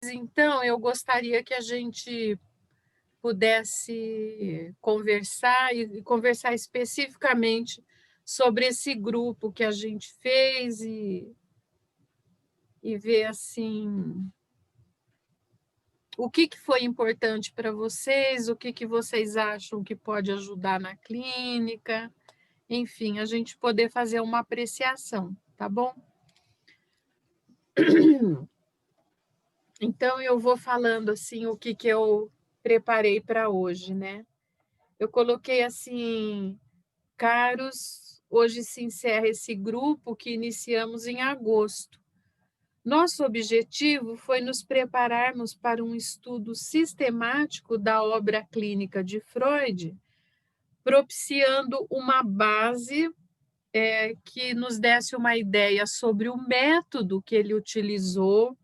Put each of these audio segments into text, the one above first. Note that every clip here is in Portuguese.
então, eu gostaria que a gente pudesse conversar e conversar especificamente sobre esse grupo que a gente fez e ver assim o que foi importante para vocês, o que vocês acham que pode ajudar na clínica, enfim, a gente poder fazer uma apreciação, tá bom? Então eu vou falando assim o que eu preparei para hoje, né? Eu coloquei assim, caros, hoje se encerra esse grupo que iniciamos em agosto. Nosso objetivo foi nos prepararmos para um estudo sistemático da obra clínica de Freud, propiciando uma base que nos desse uma ideia sobre o método que ele utilizou,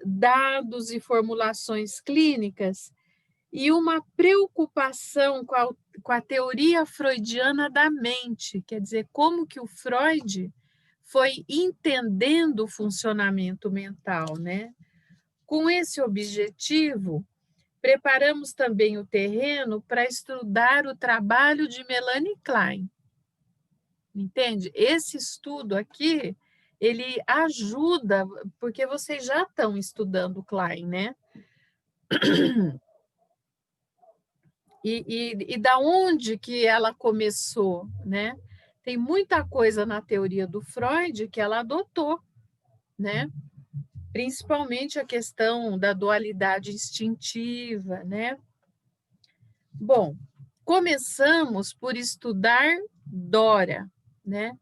dados e formulações clínicas, e uma preocupação com a teoria freudiana da mente, quer dizer, como que o Freud foi entendendo o funcionamento mental, né? Com esse objetivo, preparamos também o terreno para estudar o trabalho de Melanie Klein. Entende? Esse estudo aqui, ele ajuda, porque vocês já estão estudando Klein, né? E da onde que ela começou, né? Tem muita coisa na teoria do Freud que ela adotou, né? Principalmente a questão da dualidade instintiva, né? Bom, começamos por estudar Dora, né?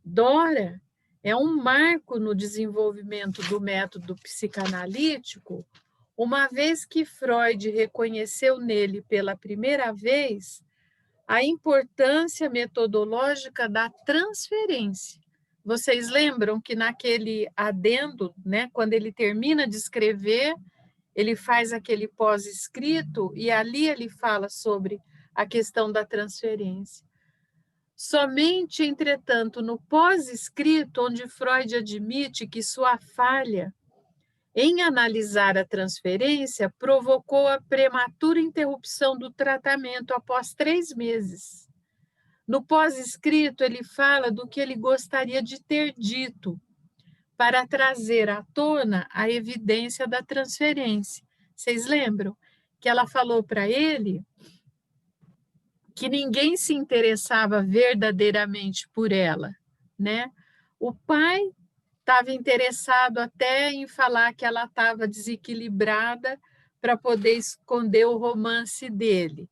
Dora é um marco no desenvolvimento do método psicanalítico, uma vez que Freud reconheceu nele pela primeira vez a importância metodológica da transferência. Vocês lembram que naquele adendo, né, quando ele termina de escrever, ele faz aquele pós-escrito e ali ele fala sobre a questão da transferência. Somente, entretanto, no pós-escrito, onde Freud admite que sua falha em analisar a transferência provocou a prematura interrupção do tratamento após 3 meses. No pós-escrito, ele fala do que ele gostaria de ter dito para trazer à tona a evidência da transferência. Vocês lembram que ela falou para ele que ninguém se interessava verdadeiramente por ela, né? O pai estava interessado até em falar que ela estava desequilibrada para poder esconder o romance dele.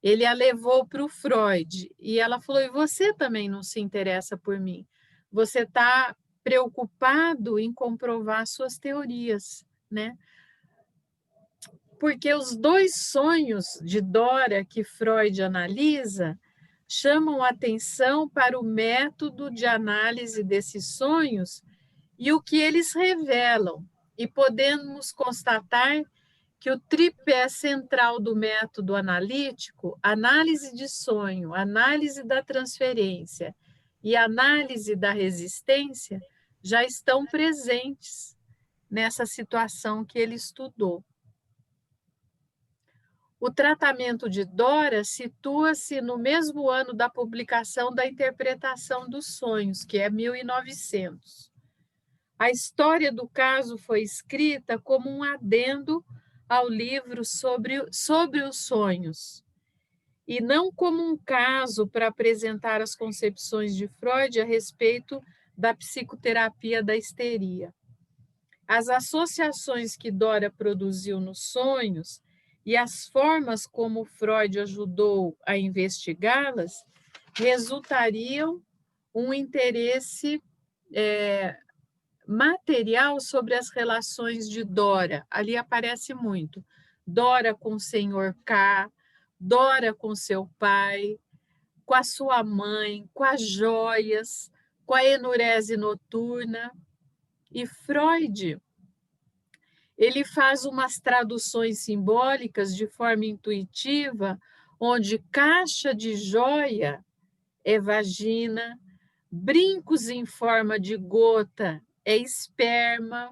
Ele a levou para o Freud e ela falou: e você também não se interessa por mim? Você está preocupado em comprovar suas teorias, né? Porque os 2 sonhos de Dora que Freud analisa chamam atenção para o método de análise desses sonhos e o que eles revelam. E podemos constatar que o tripé central do método analítico, análise de sonho, análise da transferência e análise da resistência, já estão presentes nessa situação que ele estudou. O tratamento de Dora situa-se no mesmo ano da publicação da Interpretação dos Sonhos, que é 1900. A história do caso foi escrita como um adendo ao livro sobre os sonhos, e não como um caso para apresentar as concepções de Freud a respeito da psicoterapia da histeria. As associações que Dora produziu nos sonhos e as formas como Freud ajudou a investigá-las resultariam um interesse material sobre as relações de Dora. Ali aparece muito. Dora com o senhor K, Dora com seu pai, com a sua mãe, com as joias, com a enurese noturna. E Freud, ele faz umas traduções simbólicas de forma intuitiva, onde caixa de joia é vagina, brincos em forma de gota é esperma,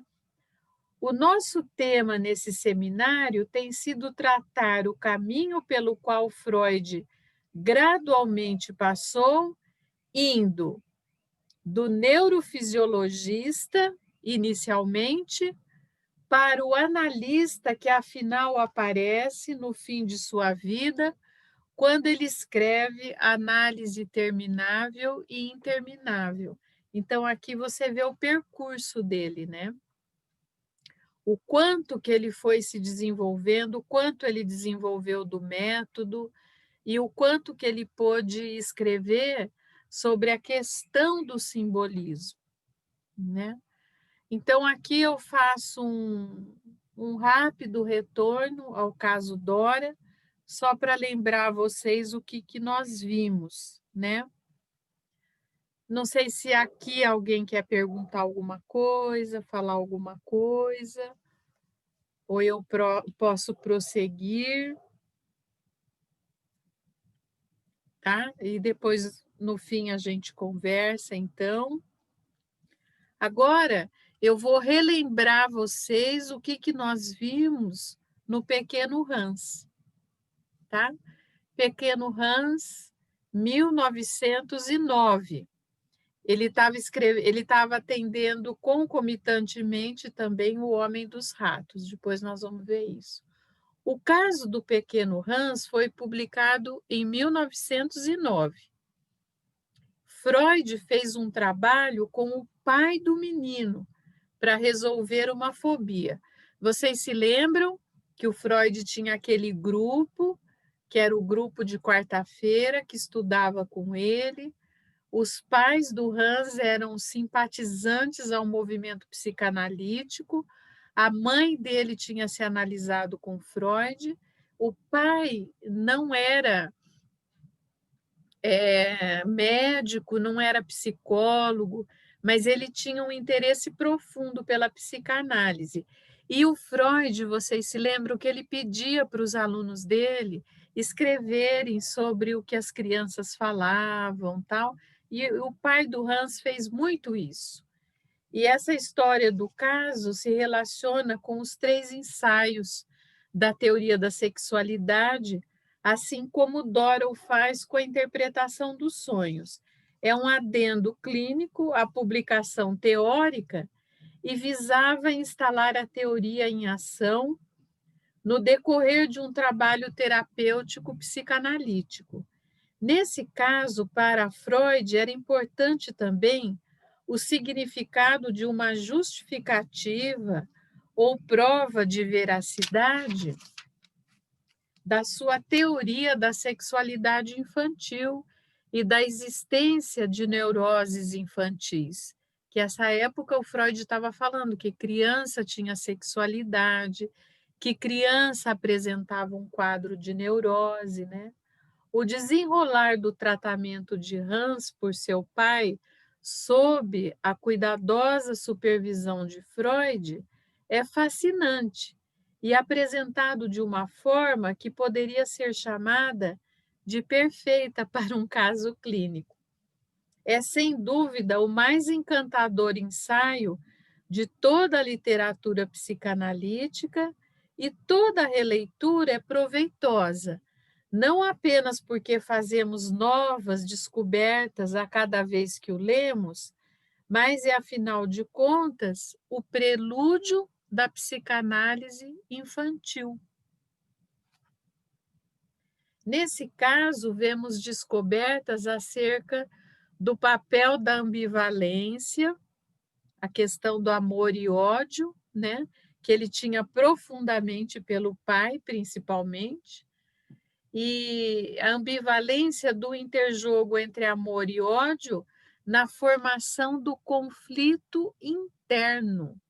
O nosso tema nesse seminário tem sido tratar o caminho pelo qual Freud gradualmente passou, indo do neurofisiologista, inicialmente, para o analista que afinal aparece no fim de sua vida, quando ele escreve Análise Terminável e Interminável. Então, aqui você vê o percurso dele, né? O quanto que ele foi se desenvolvendo, o quanto ele desenvolveu do método e o quanto que ele pôde escrever sobre a questão do simbolismo, né? Então, aqui eu faço um rápido retorno ao caso Dora, só para lembrar vocês o que nós vimos, né? Não sei se aqui alguém quer perguntar alguma coisa, falar alguma coisa, ou eu posso prosseguir, tá? E depois, no fim, a gente conversa, então. Agora, eu vou relembrar vocês o que nós vimos no Pequeno Hans, tá? Pequeno Hans, 1909. Ele estava atendendo concomitantemente também o Homem dos Ratos, depois nós vamos ver isso. O caso do Pequeno Hans foi publicado em 1909. Freud fez um trabalho com o pai do menino para resolver uma fobia. Vocês se lembram que o Freud tinha aquele grupo, que era o grupo de quarta-feira, que estudava com ele. Os pais do Hans eram simpatizantes ao movimento psicanalítico, a mãe dele tinha se analisado com Freud, o pai não era médico, não era psicólogo, mas ele tinha um interesse profundo pela psicanálise. E o Freud, vocês se lembram que ele pedia para os alunos dele escreverem sobre o que as crianças falavam, tal. E o pai do Hans fez muito isso. E essa história do caso se relaciona com os 3 ensaios da teoria da sexualidade, assim como Dora o faz com a interpretação dos sonhos. É um adendo clínico à publicação teórica e visava instalar a teoria em ação no decorrer de um trabalho terapêutico psicanalítico. Nesse caso, para Freud, era importante também o significado de uma justificativa ou prova de veracidade da sua teoria da sexualidade infantil e da existência de neuroses infantis. Que essa época o Freud estava falando que criança tinha sexualidade, que criança apresentava um quadro de neurose, né? O desenrolar do tratamento de Hans por seu pai, sob a cuidadosa supervisão de Freud, é fascinante e apresentado de uma forma que poderia ser chamada de perfeita para um caso clínico. É, sem dúvida, o mais encantador ensaio de toda a literatura psicanalítica e toda releitura é proveitosa, não apenas porque fazemos novas descobertas a cada vez que o lemos, mas é, afinal de contas, o prelúdio da psicanálise infantil. Nesse caso, vemos descobertas acerca do papel da ambivalência, a questão do amor e ódio, né, que ele tinha profundamente pelo pai, principalmente, e a ambivalência do interjogo entre amor e ódio na formação do conflito interno,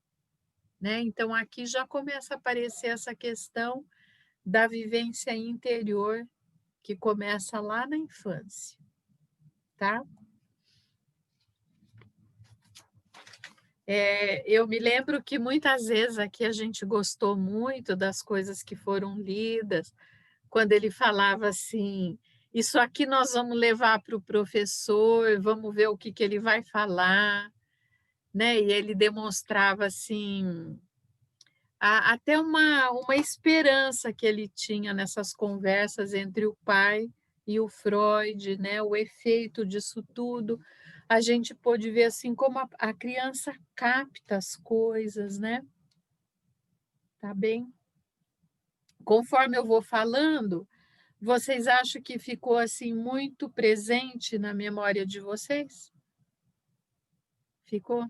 né? Então aqui já começa a aparecer essa questão da vivência interior que começa lá na infância, tá? Eu me lembro que muitas vezes aqui a gente gostou muito das coisas que foram lidas, quando ele falava assim, isso aqui nós vamos levar para o professor, vamos ver o que ele vai falar, né? E ele demonstrava assim até uma esperança que ele tinha nessas conversas entre o pai e o Freud, né, o efeito disso tudo. A gente pôde ver, assim, como a criança capta as coisas, né. Tá bem? Conforme eu vou falando, vocês acham que ficou, assim, muito presente na memória de vocês? Ficou?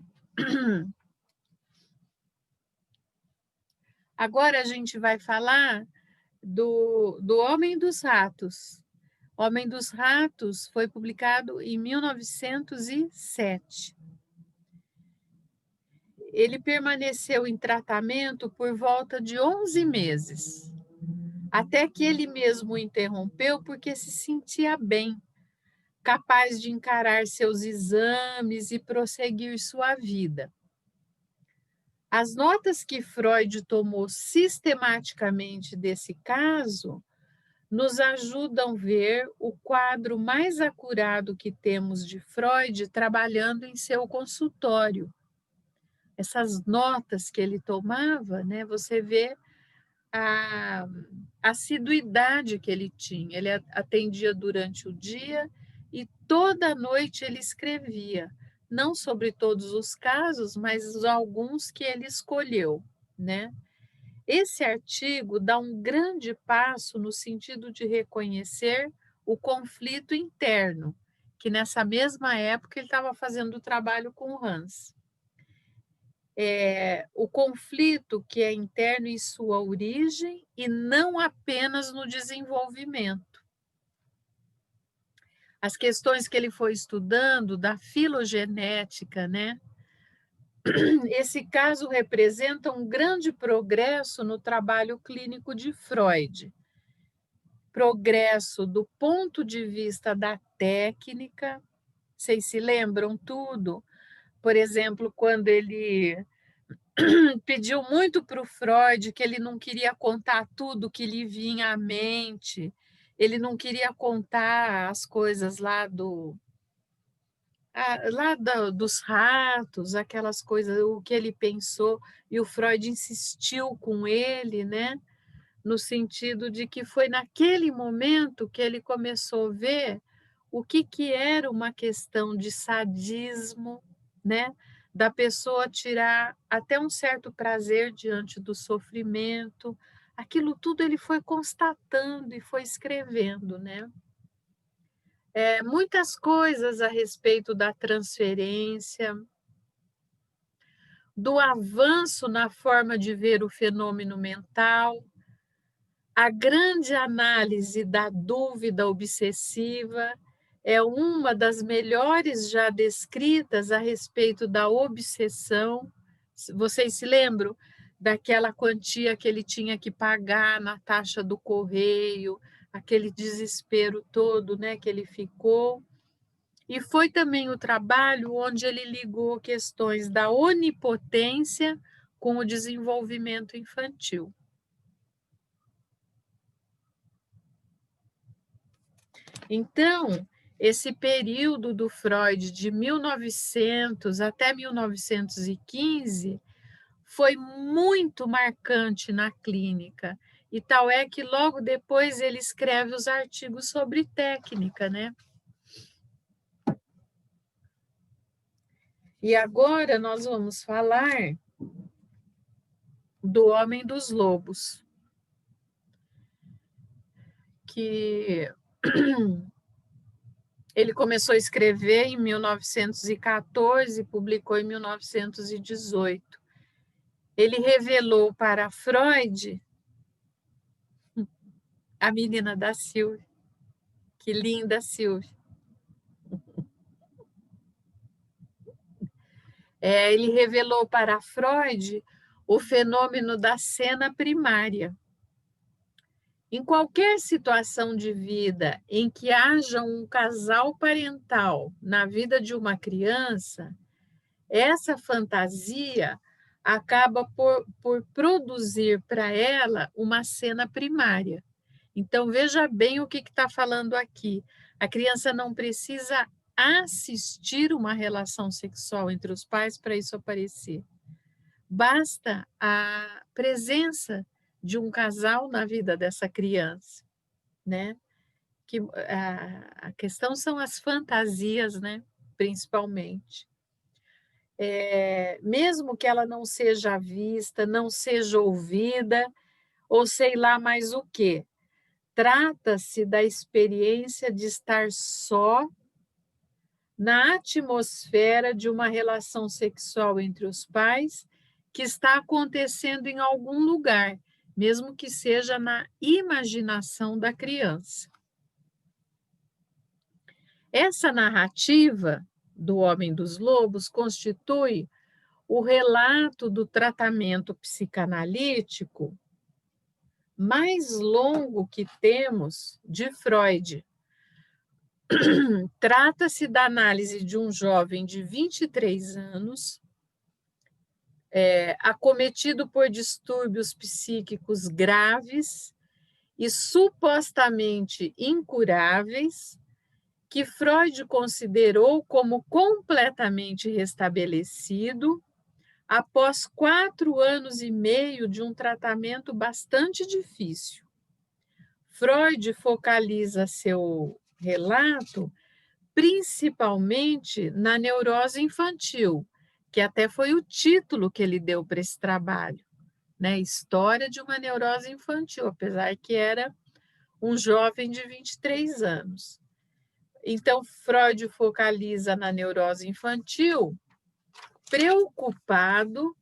Agora a gente vai falar do Homem dos Ratos. Homem dos Ratos foi publicado em 1907. Ele permaneceu em tratamento por volta de 11 meses, até que ele mesmo o interrompeu porque se sentia bem, capaz de encarar seus exames e prosseguir sua vida. As notas que Freud tomou sistematicamente desse caso nos ajudam a ver o quadro mais acurado que temos de Freud trabalhando em seu consultório. Essas notas que ele tomava, né, você vê a assiduidade que ele tinha. Ele atendia durante o dia e toda noite ele escrevia, não sobre todos os casos, mas alguns que ele escolheu, né? Esse artigo dá um grande passo no sentido de reconhecer o conflito interno, que nessa mesma época ele estava fazendo o trabalho com o Hans. O conflito que é interno em sua origem e não apenas no desenvolvimento. As questões que ele foi estudando da filogenética, né? Esse caso representa um grande progresso no trabalho clínico de Freud. Progresso do ponto de vista da técnica. Vocês se lembram tudo? Por exemplo, quando ele pediu muito para o Freud que ele não queria contar tudo que lhe vinha à mente, ele não queria contar as coisas dos ratos, aquelas coisas, o que ele pensou, e o Freud insistiu com ele, né? No sentido de que foi naquele momento que ele começou a ver o que era uma questão de sadismo, né? Da pessoa tirar até um certo prazer diante do sofrimento. Aquilo tudo ele foi constatando e foi escrevendo, né? Muitas coisas a respeito da transferência, do avanço na forma de ver o fenômeno mental, a grande análise da dúvida obsessiva é uma das melhores já descritas a respeito da obsessão. Vocês se lembram daquela quantia que ele tinha que pagar na taxa do correio, aquele desespero todo, né, que ele ficou? E foi também o trabalho onde ele ligou questões da onipotência com o desenvolvimento infantil. Então, esse período do Freud de 1900 até 1915 foi muito marcante na clínica, e tal é que logo depois ele escreve os artigos sobre técnica, né? E agora nós vamos falar do Homem dos Lobos, que ele começou a escrever em 1914 e publicou em 1918. Ele revelou para Freud a menina da Silvia. Que linda, Silvia. Ele revelou para Freud o fenômeno da cena primária. Em qualquer situação de vida em que haja um casal parental na vida de uma criança, essa fantasia acaba por produzir para ela uma cena primária. Então, veja bem o que está falando aqui. A criança não precisa assistir uma relação sexual entre os pais para isso aparecer. basta a presença de um casal na vida dessa criança, né? Que a questão são as fantasias, né? Principalmente. Mesmo que ela não seja vista, não seja ouvida, ou sei lá mais o quê. Trata-se da experiência de estar só na atmosfera de uma relação sexual entre os pais que está acontecendo em algum lugar, mesmo que seja na imaginação da criança. Essa narrativa do Homem dos Lobos constitui o relato do tratamento psicanalítico mais longo que temos de Freud. Trata-se da análise de um jovem de 23 anos, acometido por distúrbios psíquicos graves e supostamente incuráveis, que Freud considerou como completamente restabelecido após 4 anos e meio de um tratamento bastante difícil. Freud focaliza seu relato principalmente na neurose infantil, que até foi o título que ele deu para esse trabalho, né? História de uma neurose infantil, apesar que era um jovem de 23 anos. Então, Freud focaliza na neurose infantil, preocupado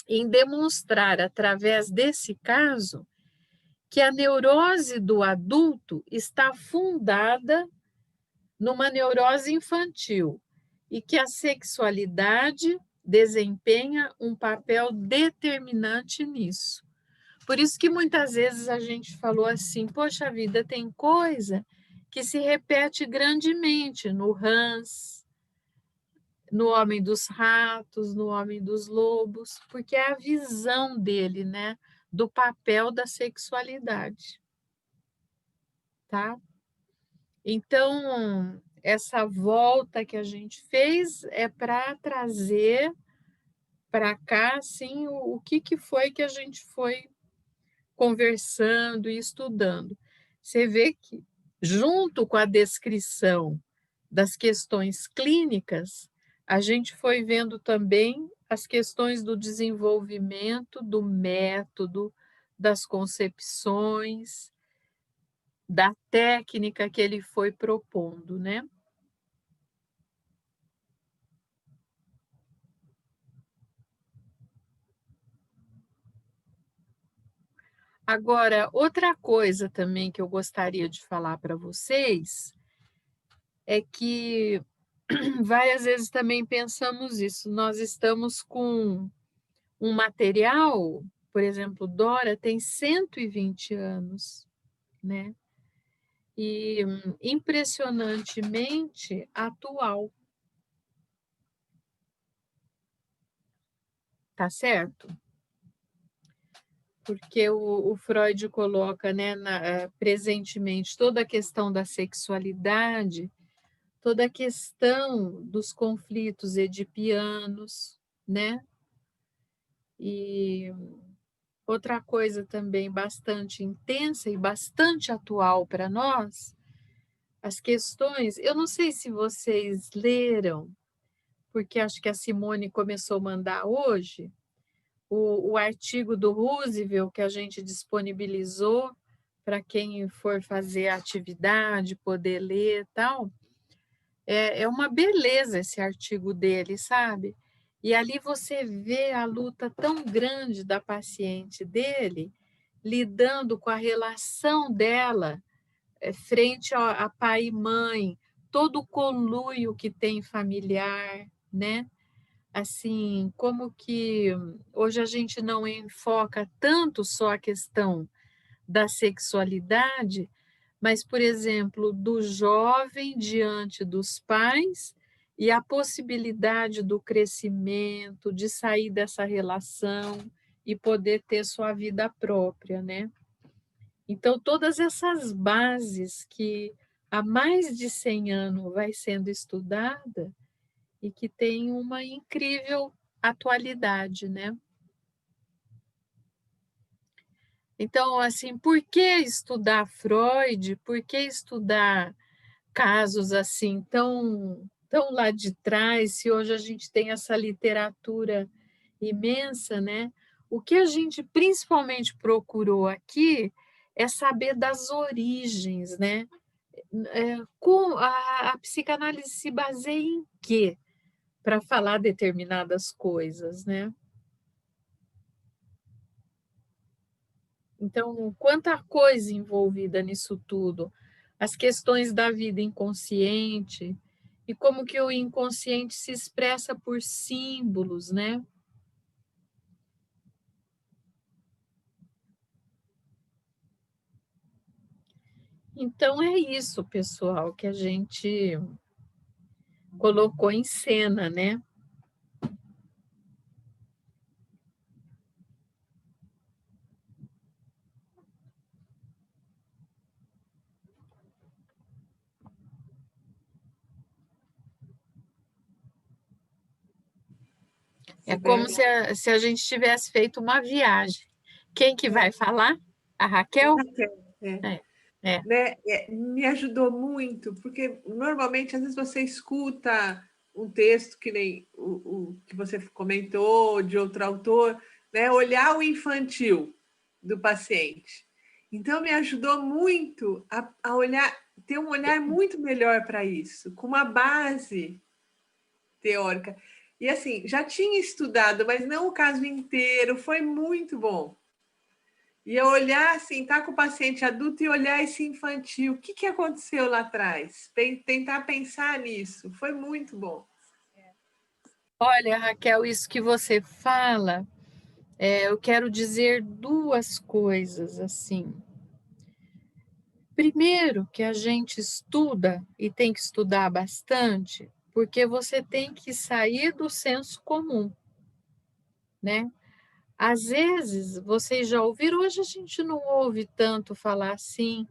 em demonstrar, através desse caso, que a neurose do adulto está fundada numa neurose infantil e que a sexualidade desempenha um papel determinante nisso. Por isso que muitas vezes a gente falou assim, poxa vida, tem coisa que se repete grandemente no Hans, no Homem dos Ratos, no Homem dos Lobos, porque é a visão dele, né, do papel da sexualidade, tá? Então, essa volta que a gente fez é para trazer para cá, assim, o que foi que a gente foi conversando e estudando. Você vê que, junto com a descrição das questões clínicas, a gente foi vendo também as questões do desenvolvimento, do método, das concepções, da técnica que ele foi propondo, né? Agora, outra coisa também que eu gostaria de falar para vocês é que várias vezes também pensamos isso. Nós estamos com um material, por exemplo, Dora tem 120 anos, né? E impressionantemente atual, tá certo? Porque o Freud coloca, né, presentemente toda a questão da sexualidade, toda a questão dos conflitos edipianos, né? E outra coisa também bastante intensa e bastante atual para nós, as questões. Eu não sei se vocês leram, porque acho que a Simone começou a mandar hoje, o artigo do Roosevelt que a gente disponibilizou para quem for fazer a atividade, poder ler e tal. É uma beleza esse artigo dele, sabe? E ali você vê a luta tão grande da paciente dele, lidando com a relação dela frente a pai e mãe, todo o conluio que tem familiar, né? Assim, como que hoje a gente não enfoca tanto só a questão da sexualidade, mas, por exemplo, do jovem diante dos pais e a possibilidade do crescimento, de sair dessa relação e poder ter sua vida própria, né? Então, todas essas bases que há mais de 100 anos vai sendo estudada e que tem uma incrível atualidade, né? Então, assim, por que estudar Freud? Por que estudar casos assim tão lá de trás, se hoje a gente tem essa literatura imensa, né? O que a gente principalmente procurou aqui é saber das origens, né? Com a psicanálise se baseia em quê para falar determinadas coisas, né? Então, quanta coisa envolvida nisso tudo. As questões da vida inconsciente e como que o inconsciente se expressa por símbolos, né? Então é isso, pessoal, que a gente colocou em cena, né? É como Sibeli. se a gente tivesse feito uma viagem. Quem que vai falar? A Raquel? É, É, é, né? Me ajudou muito, porque normalmente, às vezes, você escuta um texto que nem o que você comentou, de outro autor, né? Olhar o infantil do paciente. Então, me ajudou muito a olhar, ter um olhar muito melhor para isso, com uma base teórica. E assim, já tinha estudado, mas não o caso inteiro, foi muito bom. E eu olhar assim, tá com o paciente adulto e olhar esse infantil. O que, que aconteceu lá atrás? Tentar pensar nisso. Foi muito bom. olha, Raquel, isso que você fala, eu quero dizer duas coisas assim. Primeiro, que a gente estuda e tem que estudar bastante, porque você tem que sair do senso comum, né? Às vezes, vocês já ouviram, hoje a gente não ouve tanto falar assim,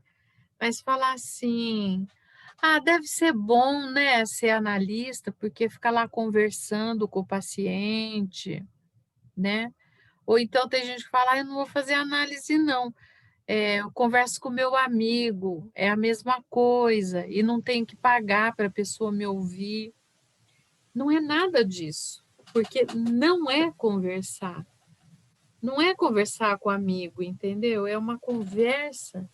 mas falar assim, ah, deve ser bom, né, ser analista, porque fica lá conversando com o paciente, né? Ou então tem gente que fala, ah, eu não vou fazer análise, não. Eu converso com meu amigo, é a mesma coisa, e não tenho que pagar para a pessoa me ouvir. Não é nada disso, porque não é conversar. Não é conversar com amigo, entendeu? É uma conversa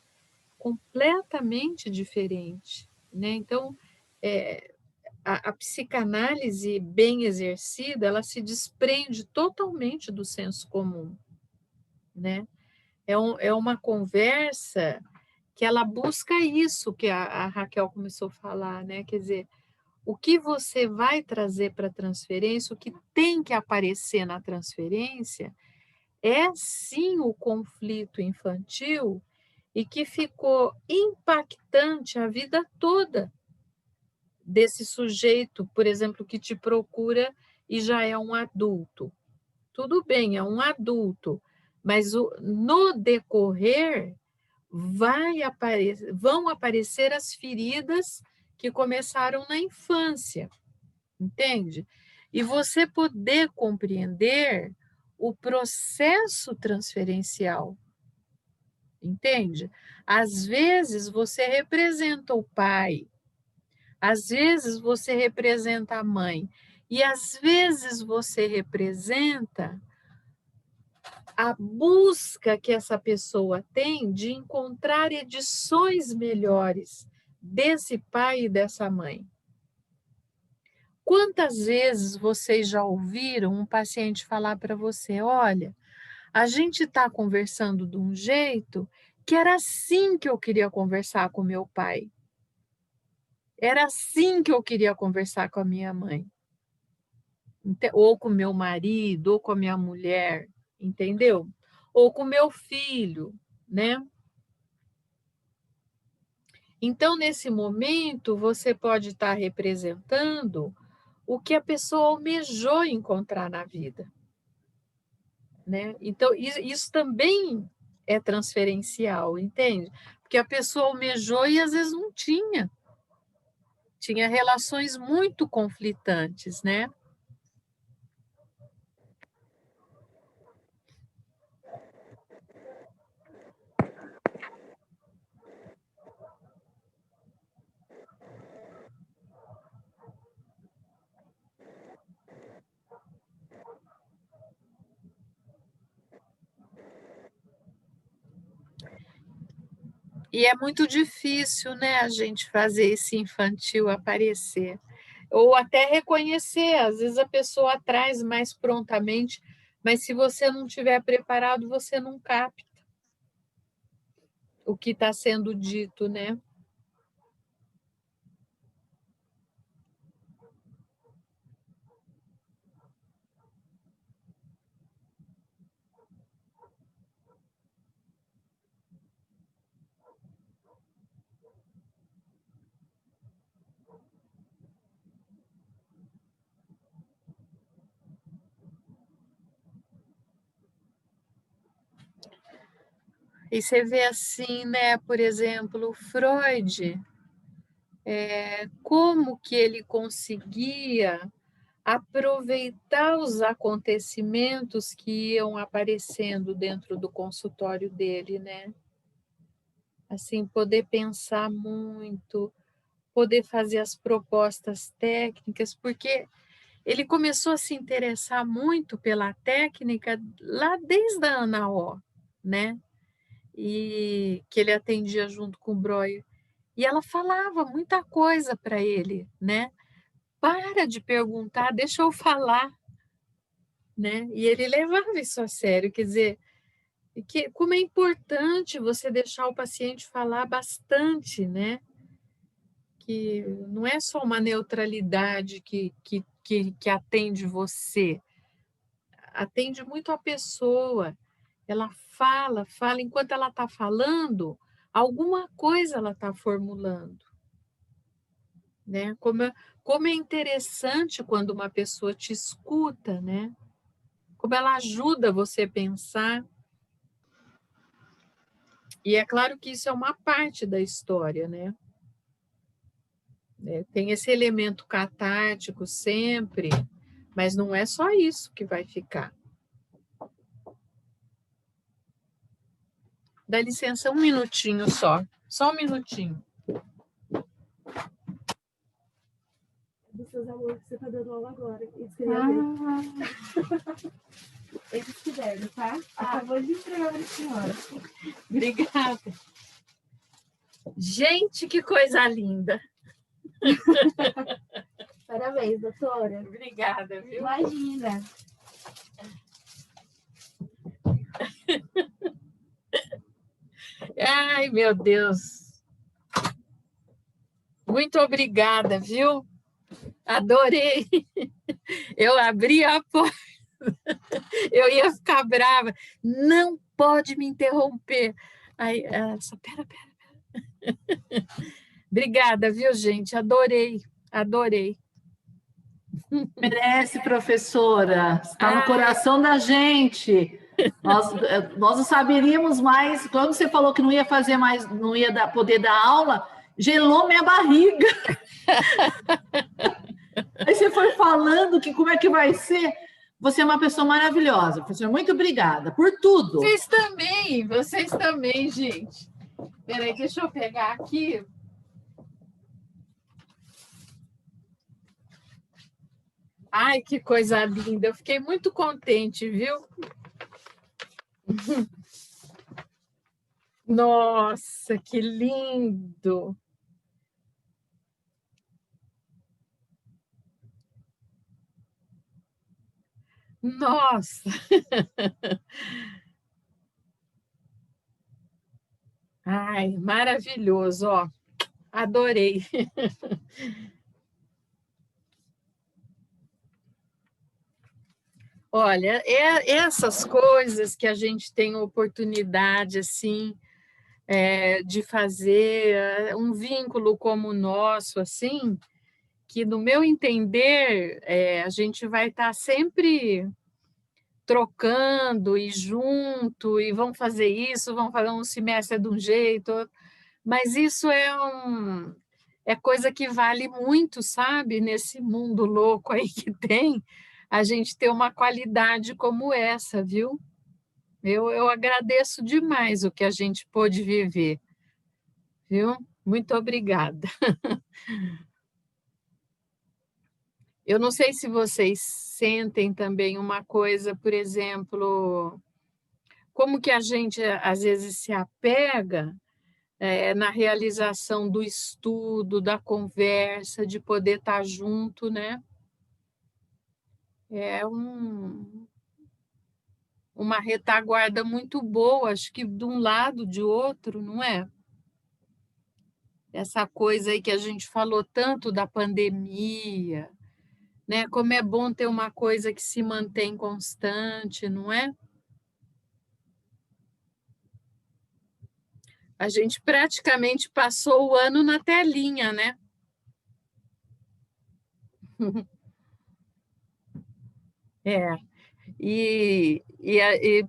completamente diferente, né? Então, é, a psicanálise bem exercida, ela se desprende totalmente do senso comum, né? É uma conversa que ela busca isso que a Raquel começou a falar, né? Quer dizer, o que você vai trazer para a transferência, o que tem que aparecer na transferência, é sim o conflito infantil e que ficou impactante a vida toda desse sujeito, por exemplo, que te procura e já é um adulto. Tudo bem, é um adulto, mas no decorrer vão aparecer as feridas que começaram na infância, entende? E você poder compreender o processo transferencial, entende? Às vezes você representa o pai, às vezes você representa a mãe, e às vezes você representa a busca que essa pessoa tem de encontrar edições melhores desse pai e dessa mãe. Quantas vezes vocês já ouviram um paciente falar para você: olha, a gente está conversando de um jeito que era assim que eu queria conversar com meu pai, era assim que eu queria conversar com a minha mãe, ou com meu marido, ou com a minha mulher, entendeu? Ou com meu filho, né? Então, nesse momento, você pode estar representando o que a pessoa almejou encontrar na vida, né? Então, isso também é transferencial, entende? Porque a pessoa almejou e às vezes não tinha. Tinha relações muito conflitantes, né? E é muito difícil, né, a gente fazer esse infantil aparecer. Ou até reconhecer, às vezes a pessoa traz mais prontamente, mas se você não estiver preparado, você não capta o que está sendo dito, né? E você vê assim, né? Por exemplo, o Freud, como que ele conseguia aproveitar os acontecimentos que iam aparecendo dentro do consultório dele, né? Assim, poder pensar muito, poder fazer as propostas técnicas, porque ele começou a se interessar muito pela técnica lá desde a Ana O, né? E que ele atendia junto com o Breuer. E ela falava muita coisa para ele, né? Para de perguntar, deixa eu falar, né? E ele levava isso a sério, quer dizer, como é importante você deixar o paciente falar bastante, né? Que não é só uma neutralidade que atende você, atende muito a pessoa. Ela fala, fala, enquanto ela está falando, alguma coisa ela está formulando. Né? Como é interessante quando uma pessoa te escuta, né? Como ela ajuda você a pensar. E é claro que isso é uma parte da história, né? Tem esse elemento catártico sempre, mas não é só isso que vai ficar. Dá licença, um minutinho só um minutinho. Dos seus alunos que você está dando aula agora. Eles queriam ver. Eles quiseram, tá? Acabou de entregar para a senhora. Obrigada. Gente, que coisa linda. Parabéns, doutora. Obrigada, viu? Imagina. Ai, meu Deus. Muito obrigada, viu? Adorei. Eu abri a porta. Eu ia ficar brava. Não pode me interromper. Aí, ela só, pera. Obrigada, viu, gente? Adorei, adorei. Merece, professora. Está no coração da gente. Nós não saberíamos mais. Quando você falou que não ia fazer mais, não ia poder dar aula, gelou minha barriga. Aí você foi falando que como é que vai ser. Você é uma pessoa maravilhosa, professora. Muito obrigada por tudo. Vocês também, gente. Peraí, deixa eu pegar aqui. Ai, que coisa linda. Eu fiquei muito contente, viu? Nossa, que lindo. Nossa. Ai, maravilhoso, ó. Adorei. Olha, essas coisas que a gente tem oportunidade, assim, de fazer um vínculo como o nosso, assim, que no meu entender, a gente vai estar sempre trocando e junto, e vamos fazer isso, vamos fazer um semestre de um jeito, mas isso é coisa que vale muito, sabe? Nesse mundo louco aí que tem, a gente ter uma qualidade como essa, viu? Eu agradeço demais o que a gente pôde viver, viu? Muito obrigada. Eu não sei se vocês sentem também uma coisa, por exemplo, como que a gente às vezes se apega na realização do estudo, da conversa, de poder estar junto, né? É uma retaguarda muito boa, acho que de um lado, de outro, não é? Essa coisa aí que a gente falou tanto da pandemia, né? Como é bom ter uma coisa que se mantém constante, não é? A gente praticamente passou o ano na telinha, né? É.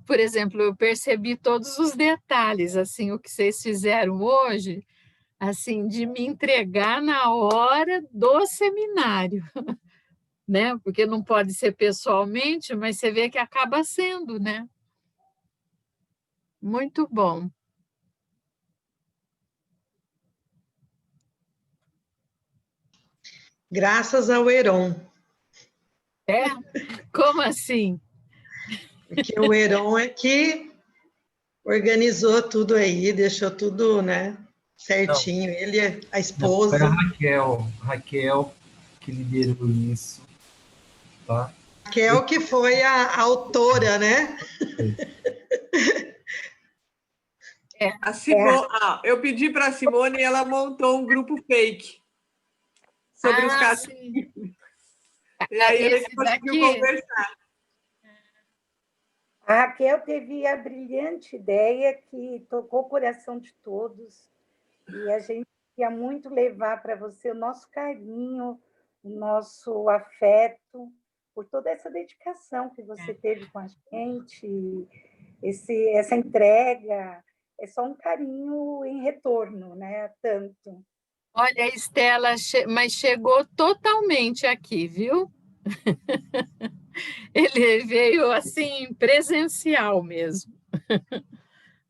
Por exemplo, eu percebi todos os detalhes, assim, o que vocês fizeram hoje, assim, de me entregar na hora do seminário, né? Porque não pode ser pessoalmente, mas você vê que acaba sendo, né? Muito bom. Graças ao Heron. É? Como assim? Porque o Heron é que organizou tudo aí, deixou tudo, né, certinho. Não, Ele, a não, foi a esposa. Raquel que liderou isso, tá? Raquel, que foi a autora, né? A Simone, eu pedi para a Simone e ela montou um grupo fake sobre os casos. Sim. E aí a gente Esse conseguiu daqui? conversar. A Raquel teve a brilhante ideia que tocou o coração de todos, e a gente queria muito levar para você o nosso carinho, o nosso afeto, por toda essa dedicação que você teve com a gente, essa entrega. É só um carinho em retorno, né? Tanto. Olha, Estela, mas chegou totalmente aqui, viu? Ele veio assim, presencial mesmo.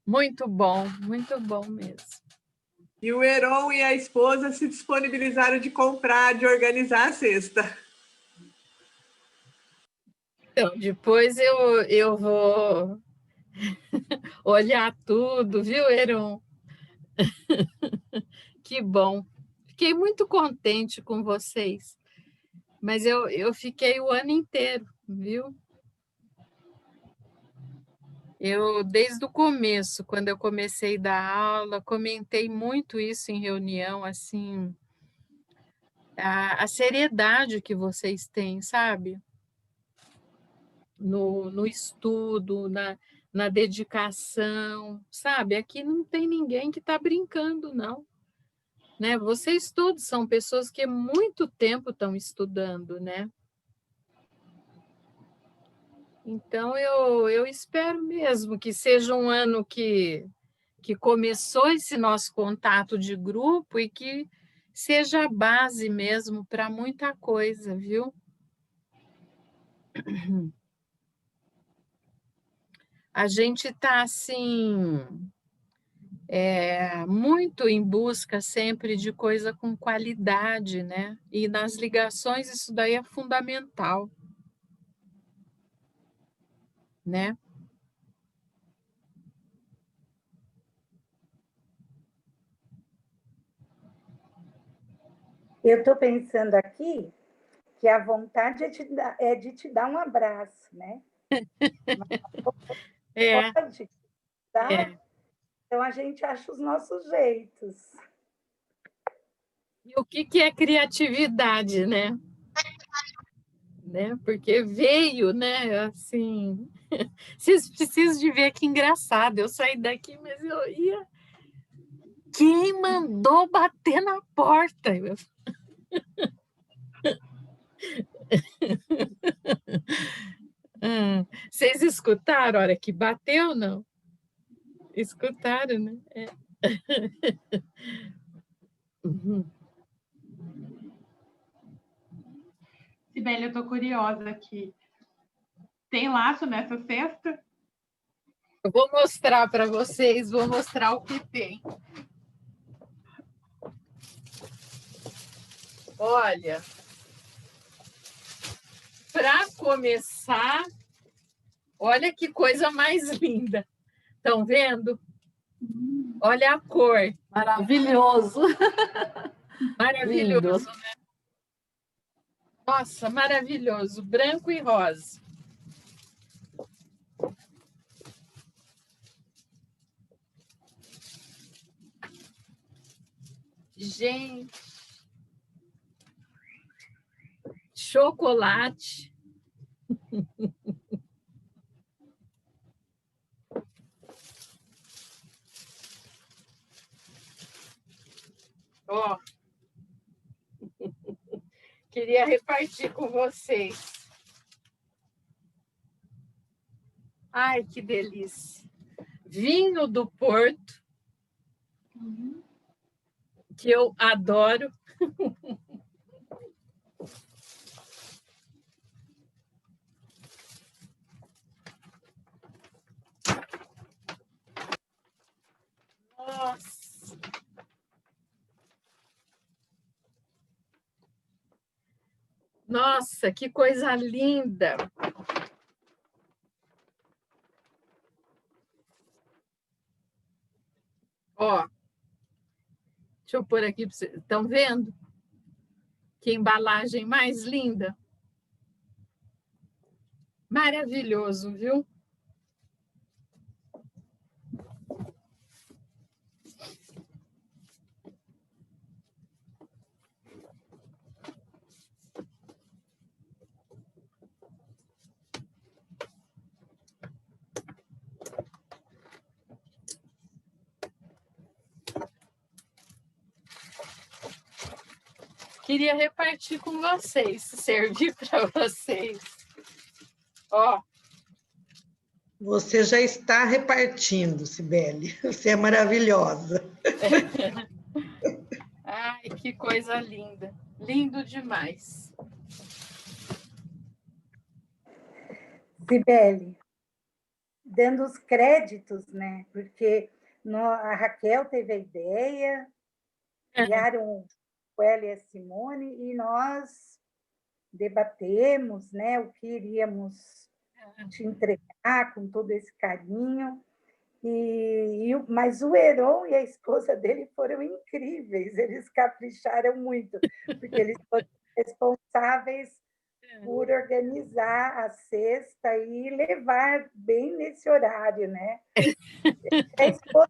Muito bom mesmo. E o Heron e a esposa se disponibilizaram de comprar, de organizar a cesta. Então, depois eu vou olhar tudo, viu, Heron? Que bom. Fiquei muito contente com vocês. Mas eu fiquei o ano inteiro, viu? Eu, desde o começo, quando eu comecei a dar aula, comentei muito isso em reunião, assim, a seriedade que vocês têm, sabe? No estudo, na dedicação, sabe? Aqui não tem ninguém que está brincando, não. Né? Vocês todos são pessoas que há muito tempo estão estudando, né? Então, eu espero mesmo que seja um ano que começou esse nosso contato de grupo e que seja a base mesmo para muita coisa, viu? A gente está, assim, muito em busca sempre de coisa com qualidade, né? E nas ligações isso daí é fundamental, né? Eu estou pensando aqui que a vontade é de te dar um abraço, né? É, Pode, tá? é. Então a gente acha os nossos jeitos. E o que é criatividade, né? Porque veio, né? Assim, vocês precisam de ver que engraçado. Eu saí daqui, mas eu ia. Quem mandou bater na porta? Vocês escutaram a hora que bateu, não? Escutaram, né? É. Uhum. Sibeli, eu estou curiosa aqui. Tem laço nessa cesta? Eu vou mostrar para vocês, vou mostrar o que tem. Olha, para começar, olha que coisa mais linda. Estão vendo? Olha a cor. Maravilhoso. Lindo. Maravilhoso. Nossa, maravilhoso. Branco e rosa. Gente. Chocolate. Ó. Queria repartir com vocês. Ai, que delícia. Vinho do Porto, que eu adoro. Nossa. Nossa, que coisa linda. Ó, deixa eu pôr aqui para vocês. Estão vendo? Que embalagem mais linda. Maravilhoso, viu? Queria repartir com vocês, servir para vocês. Ó. Você já está repartindo, Cibele. Você é maravilhosa. Ai, que coisa linda. Lindo demais. Cibele, dando os créditos, né? Porque a Raquel teve a ideia, criaram o Ela e a Simone, e nós debatemos, né, o que iríamos te entregar com todo esse carinho. Mas o Heron e a esposa dele foram incríveis, eles capricharam muito, porque eles foram responsáveis por organizar a cesta e levar bem nesse horário, né? A esposa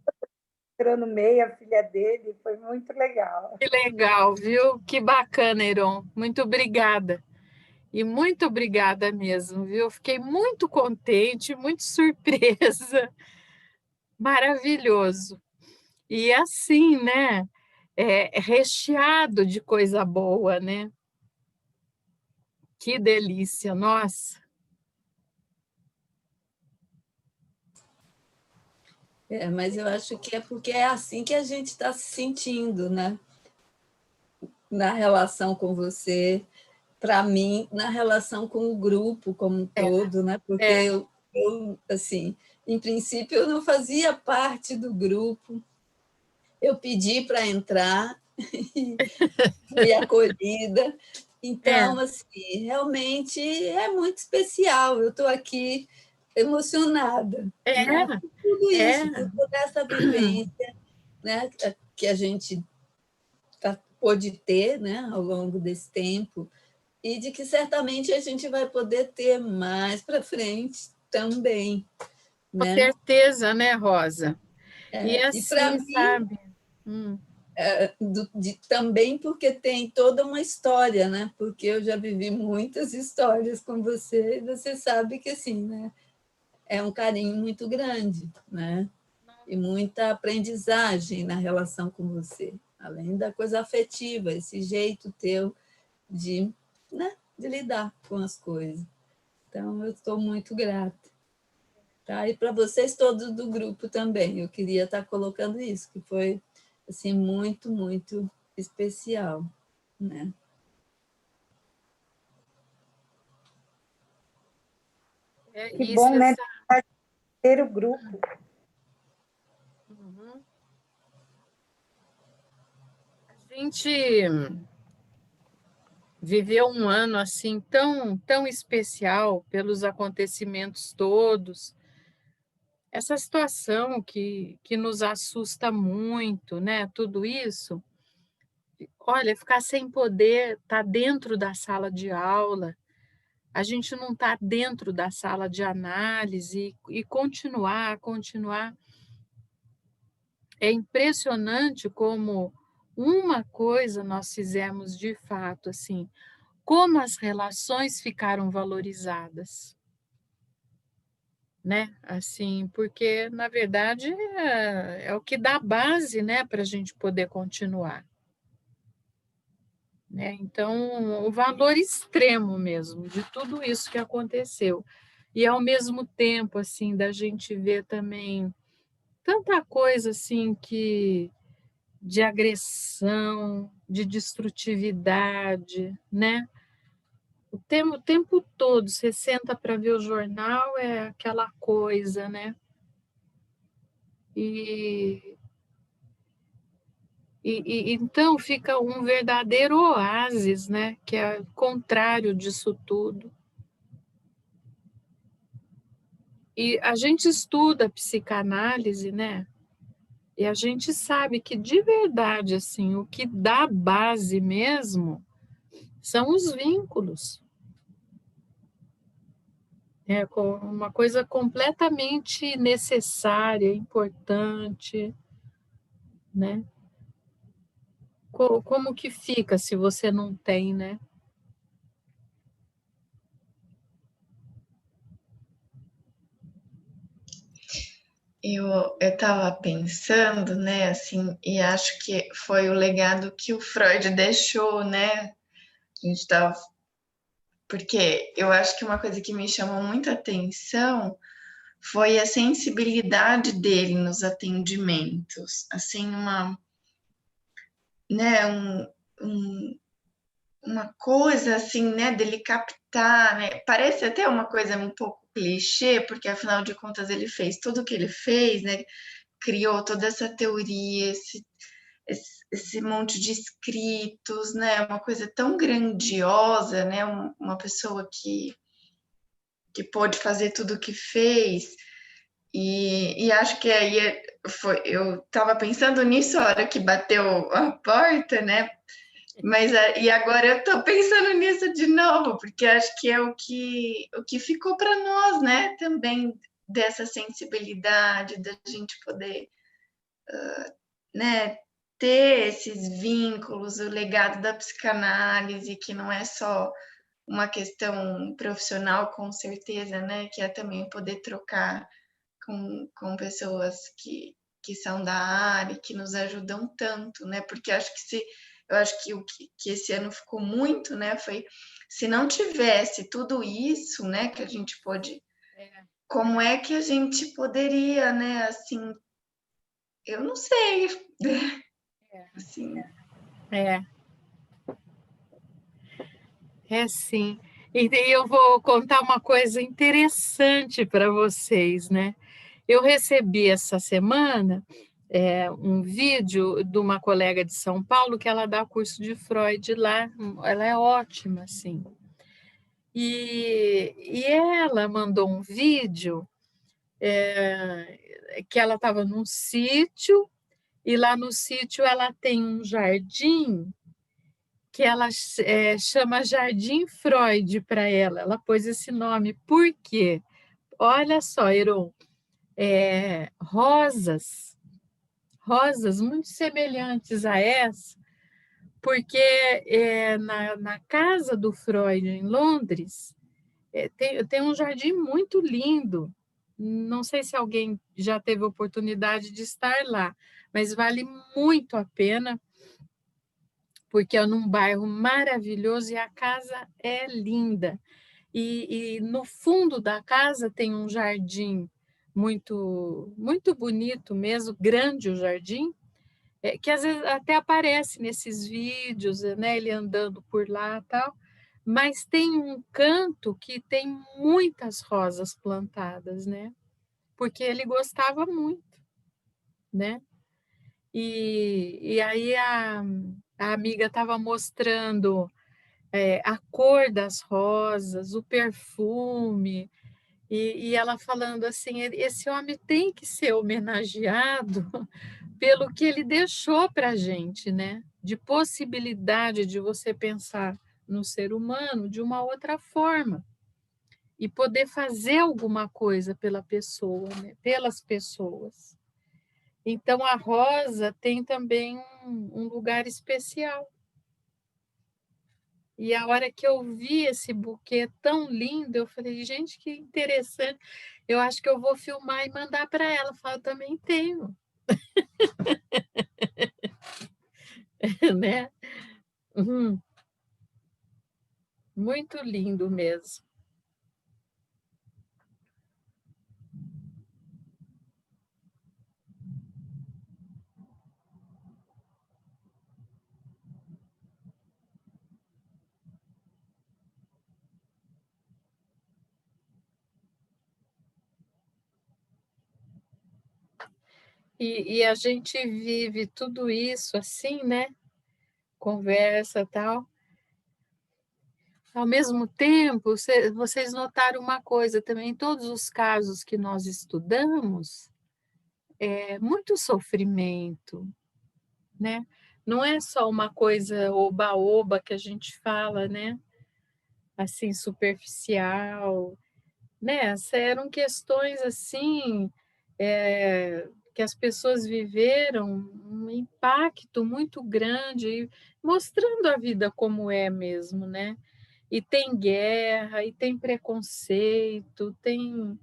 entrou no meio, a filha dele, foi muito legal. Que legal, viu? Que bacana, Heron. Muito obrigada. E muito obrigada mesmo, viu? Fiquei muito contente, muito surpresa. Maravilhoso. E assim, né? Recheado de coisa boa, né? Que delícia, nossa. Mas eu acho que é porque é assim que a gente está se sentindo, né? Na relação com você, para mim, na relação com o grupo como um todo, né? Porque eu, assim, em princípio, eu não fazia parte do grupo. Eu pedi para entrar e fui acolhida. Então, assim, realmente é muito especial. Eu estou aqui emocionada, né? Por tudo isso, por toda essa vivência, né? Que a gente pôde ter, né? Ao longo desse tempo, e de que certamente a gente vai poder ter mais para frente também. Com certeza, né, Rosa? E E para assim, mim, sabe? Também porque tem toda uma história, né? Porque eu já vivi muitas histórias com você, e você sabe que assim, né? É um carinho muito grande, né? E muita aprendizagem na relação com você, além da coisa afetiva, esse jeito teu de, né? De lidar com as coisas. Então, eu estou muito grata. Tá? E para vocês todos do grupo também, eu queria estar colocando isso, que foi assim, muito, muito especial, né? Que bom, né? Ter o grupo. A gente viveu um ano assim tão especial pelos acontecimentos todos. essa situação que nos assusta muito, né? Tudo isso, olha, ficar sem poder estar dentro da sala de aula, a gente não está dentro da sala de análise e continuar. É impressionante como uma coisa nós fizemos de fato, assim, como as relações ficaram valorizadas, né? Assim, porque, na verdade, é o que dá base, né, para a gente poder continuar. Né? Então, o valor extremo mesmo de tudo isso que aconteceu. E, ao mesmo tempo, assim, da gente ver também tanta coisa, assim, de agressão, de destrutividade, né? O tempo todo, você senta para ver o jornal, é aquela coisa, né? Então fica um verdadeiro oásis, né? Que é o contrário disso tudo. E a gente estuda psicanálise, né? E a gente sabe que de verdade, assim, o que dá base mesmo são os vínculos. É uma coisa completamente necessária, importante, né? Como que fica se você não tem, né? Eu estava pensando, né, assim, e acho que foi o legado que o Freud deixou, né? A gente estava. Porque eu acho que uma coisa que me chamou muita atenção foi a sensibilidade dele nos atendimentos, assim, né, uma coisa assim, né, dele captar, né? Parece até uma coisa um pouco clichê, porque afinal de contas ele fez tudo o que ele fez, né? Criou toda essa teoria, esse monte de escritos, né? Uma coisa tão grandiosa, né? Uma pessoa que pôde fazer tudo o que fez. E acho que aí eu estava pensando nisso a hora que bateu a porta, né? Mas e agora eu estou pensando nisso de novo, porque acho que é o que ficou para nós, né? Também dessa sensibilidade, da gente poder, né, ter esses vínculos, o legado da psicanálise, que não é só uma questão profissional, com certeza, né? Que é também poder trocar com pessoas que são da área, que nos ajudam tanto, né? Porque eu acho que que esse ano ficou muito, né? Foi se não tivesse tudo isso, né? Que a gente pôde, como é que a gente poderia, né? Assim, eu não sei, assim. É sim. E eu vou contar uma coisa interessante para vocês, né? Eu recebi essa semana um vídeo de uma colega de São Paulo que ela dá curso de Freud lá. Ela é ótima, assim. E ela mandou um vídeo que ela estava num sítio e lá no sítio ela tem um jardim que ela chama Jardim Freud para ela. Ela pôs esse nome. Por quê? Olha só, Heron, rosas muito semelhantes a essa, porque na casa do Freud, em Londres, tem um jardim muito lindo. Não sei se alguém já teve oportunidade de estar lá, mas vale muito a pena, porque é num bairro maravilhoso e a casa é linda. E no fundo da casa tem um jardim muito bonito mesmo, grande o jardim, que às vezes até aparece nesses vídeos, né, ele andando por lá e tal, mas tem um canto que tem muitas rosas plantadas, né? Porque ele gostava muito, né? E aí a amiga estava mostrando a cor das rosas, o perfume, E ela falando assim, esse homem tem que ser homenageado pelo que ele deixou para a gente, né? De possibilidade de você pensar no ser humano de uma outra forma e poder fazer alguma coisa pela pessoa, né? Pelas pessoas. Então, a rosa tem também um lugar especial. E a hora que eu vi esse buquê tão lindo, eu falei, gente, que interessante. Eu acho que eu vou filmar e mandar para ela. Falar, eu também tenho. Né? Muito lindo mesmo. E a gente vive tudo isso assim, né? Conversa e tal. Ao mesmo tempo, vocês notaram uma coisa também, em todos os casos que nós estudamos, é muito sofrimento, né? Não é só uma coisa oba-oba que a gente fala, né? Assim, superficial, né? Eram questões assim, que as pessoas viveram um impacto muito grande, mostrando a vida como é mesmo, né? E tem guerra, e tem preconceito, tem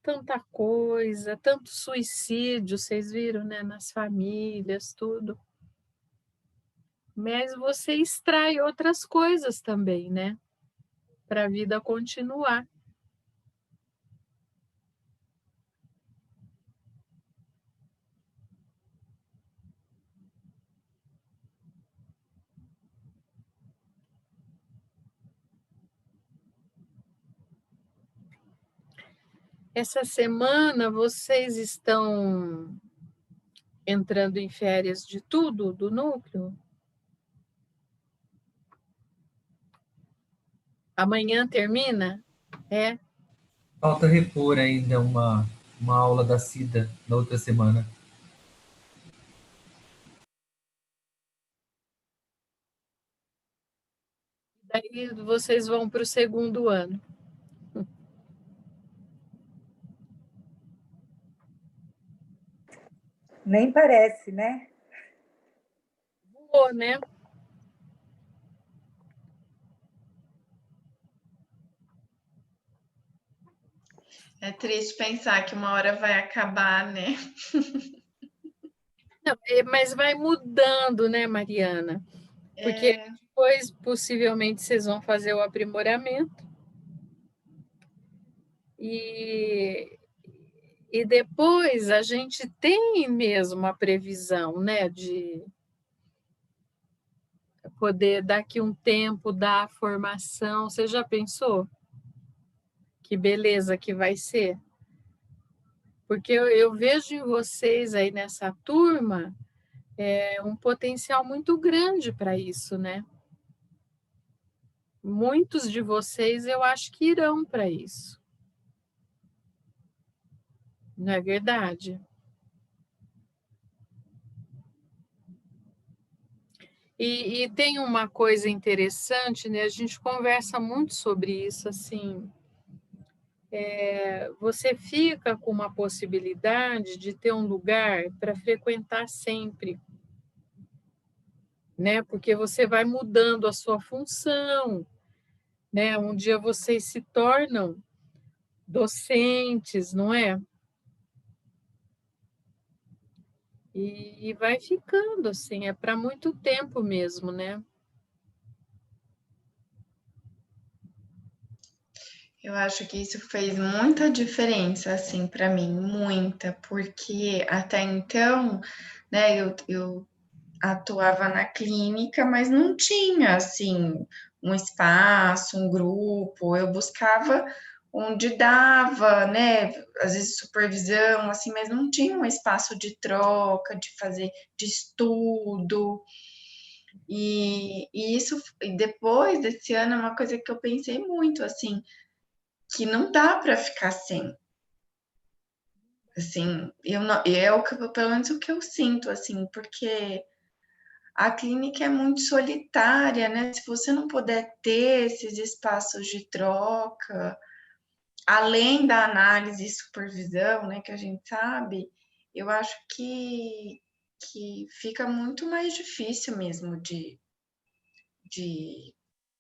tanta coisa, tanto suicídio, vocês viram, né? Nas famílias, tudo. Mas você extrai outras coisas também, né? Para a vida continuar. Essa semana vocês estão entrando em férias de tudo, do núcleo? Amanhã termina? É? Falta repor ainda uma aula da Cida na outra semana. Daí vocês vão para o segundo ano. Nem parece, né? Voou, né? É triste pensar que uma hora vai acabar, né? Não, mas vai mudando, né, Mariana? Porque depois, possivelmente, vocês vão fazer o aprimoramento. E depois a gente tem mesmo a previsão, né, de poder, daqui um tempo, dar a formação. Você já pensou? Que beleza que vai ser? Porque eu vejo em vocês aí nessa turma um potencial muito grande para isso, né? Muitos de vocês eu acho que irão para isso. Não é verdade? E tem uma coisa interessante, né? A gente conversa muito sobre isso, assim. Você fica com uma possibilidade de ter um lugar para frequentar sempre, né? Porque você vai mudando a sua função, né? Um dia vocês se tornam docentes, não é? E vai ficando assim, é para muito tempo mesmo, né? Eu acho que isso fez muita diferença, assim, para mim, muita, porque até então, né, eu atuava na clínica, mas não tinha, assim, um espaço, um grupo, eu buscava onde dava, né, às vezes supervisão, assim, mas não tinha um espaço de troca, de fazer, de estudo, e isso, e depois desse ano, é uma coisa que eu pensei muito, assim, que não dá para ficar sem. Assim, pelo menos o que eu sinto, assim, porque a clínica é muito solitária, né? Se você não puder ter esses espaços de troca, além da análise e supervisão, né, que a gente sabe, eu acho que fica muito mais difícil mesmo de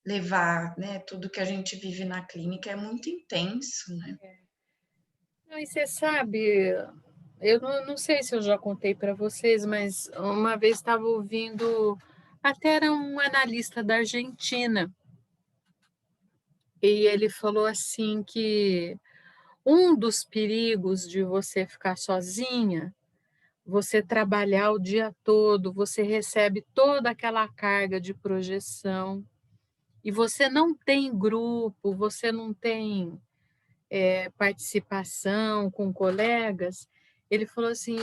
levar, né? Tudo que a gente vive na clínica é muito intenso, né? Não, e você sabe, eu não sei se eu já contei para vocês, mas uma vez estava ouvindo, até era um analista da Argentina, e ele falou assim que um dos perigos de você ficar sozinha, você trabalhar o dia todo, você recebe toda aquela carga de projeção, e você não tem grupo, você não tem participação com colegas. Ele falou assim,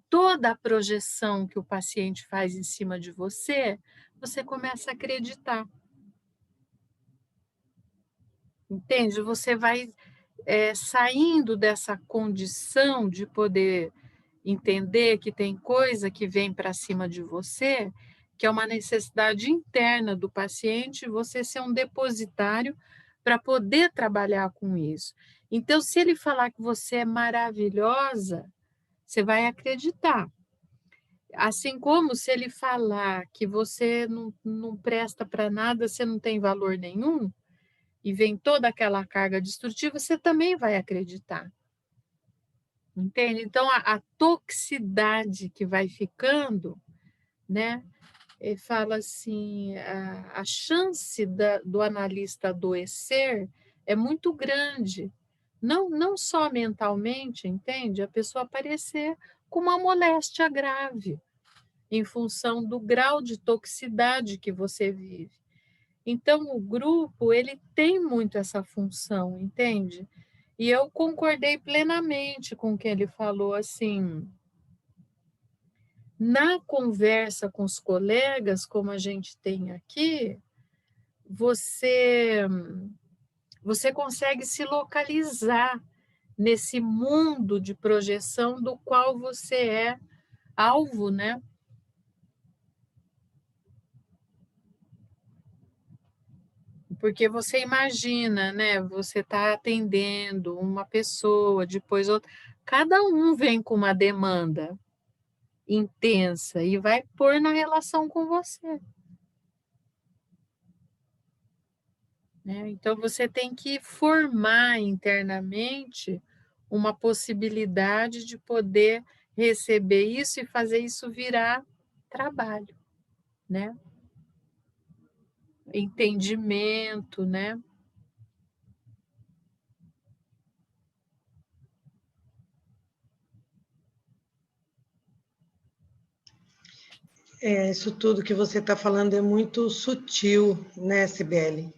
toda a projeção que o paciente faz em cima de você, você começa a acreditar. Entende? Você vai saindo dessa condição de poder entender que tem coisa que vem para cima de você, que é uma necessidade interna do paciente, você ser um depositário para poder trabalhar com isso. Então, se ele falar que você é maravilhosa, você vai acreditar. Assim como se ele falar que você não presta para nada, você não tem valor nenhum, e vem toda aquela carga destrutiva, você também vai acreditar. Entende? Então, a toxicidade que vai ficando, né? Ele fala assim, a chance do analista adoecer é muito grande. Não só mentalmente, entende? A pessoa aparecer com uma moléstia grave, em função do grau de toxicidade que você vive. Então, o grupo, ele tem muito essa função, entende? E eu concordei plenamente com o que ele falou, assim, na conversa com os colegas, como a gente tem aqui, você consegue se localizar nesse mundo de projeção do qual você é alvo, né? Porque você imagina, né? Você está atendendo uma pessoa, depois outra. Cada um vem com uma demanda intensa e vai pôr na relação com você. Né? Então, você tem que formar internamente uma possibilidade de poder receber isso e fazer isso virar trabalho, né? Entendimento, né? Isso tudo que você está falando é muito sutil, né, Cibele?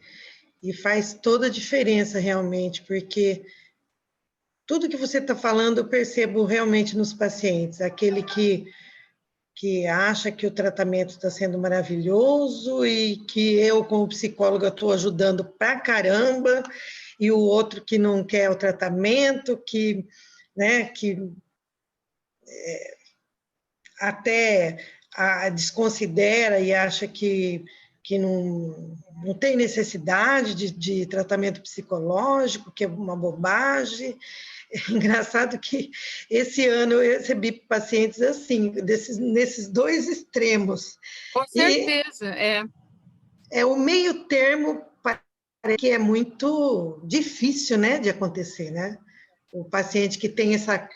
E faz toda a diferença realmente, porque tudo que você está falando eu percebo realmente nos pacientes, aquele que acha que o tratamento está sendo maravilhoso e que eu, como psicóloga, estou ajudando pra caramba, e o outro que não quer o tratamento, que, né, que até desconsidera e acha que não tem necessidade de tratamento psicológico, que é uma bobagem. É engraçado que esse ano eu recebi pacientes assim, nesses dois extremos. Com certeza, É o meio termo que é muito difícil, né, de acontecer, né? O paciente que tem essa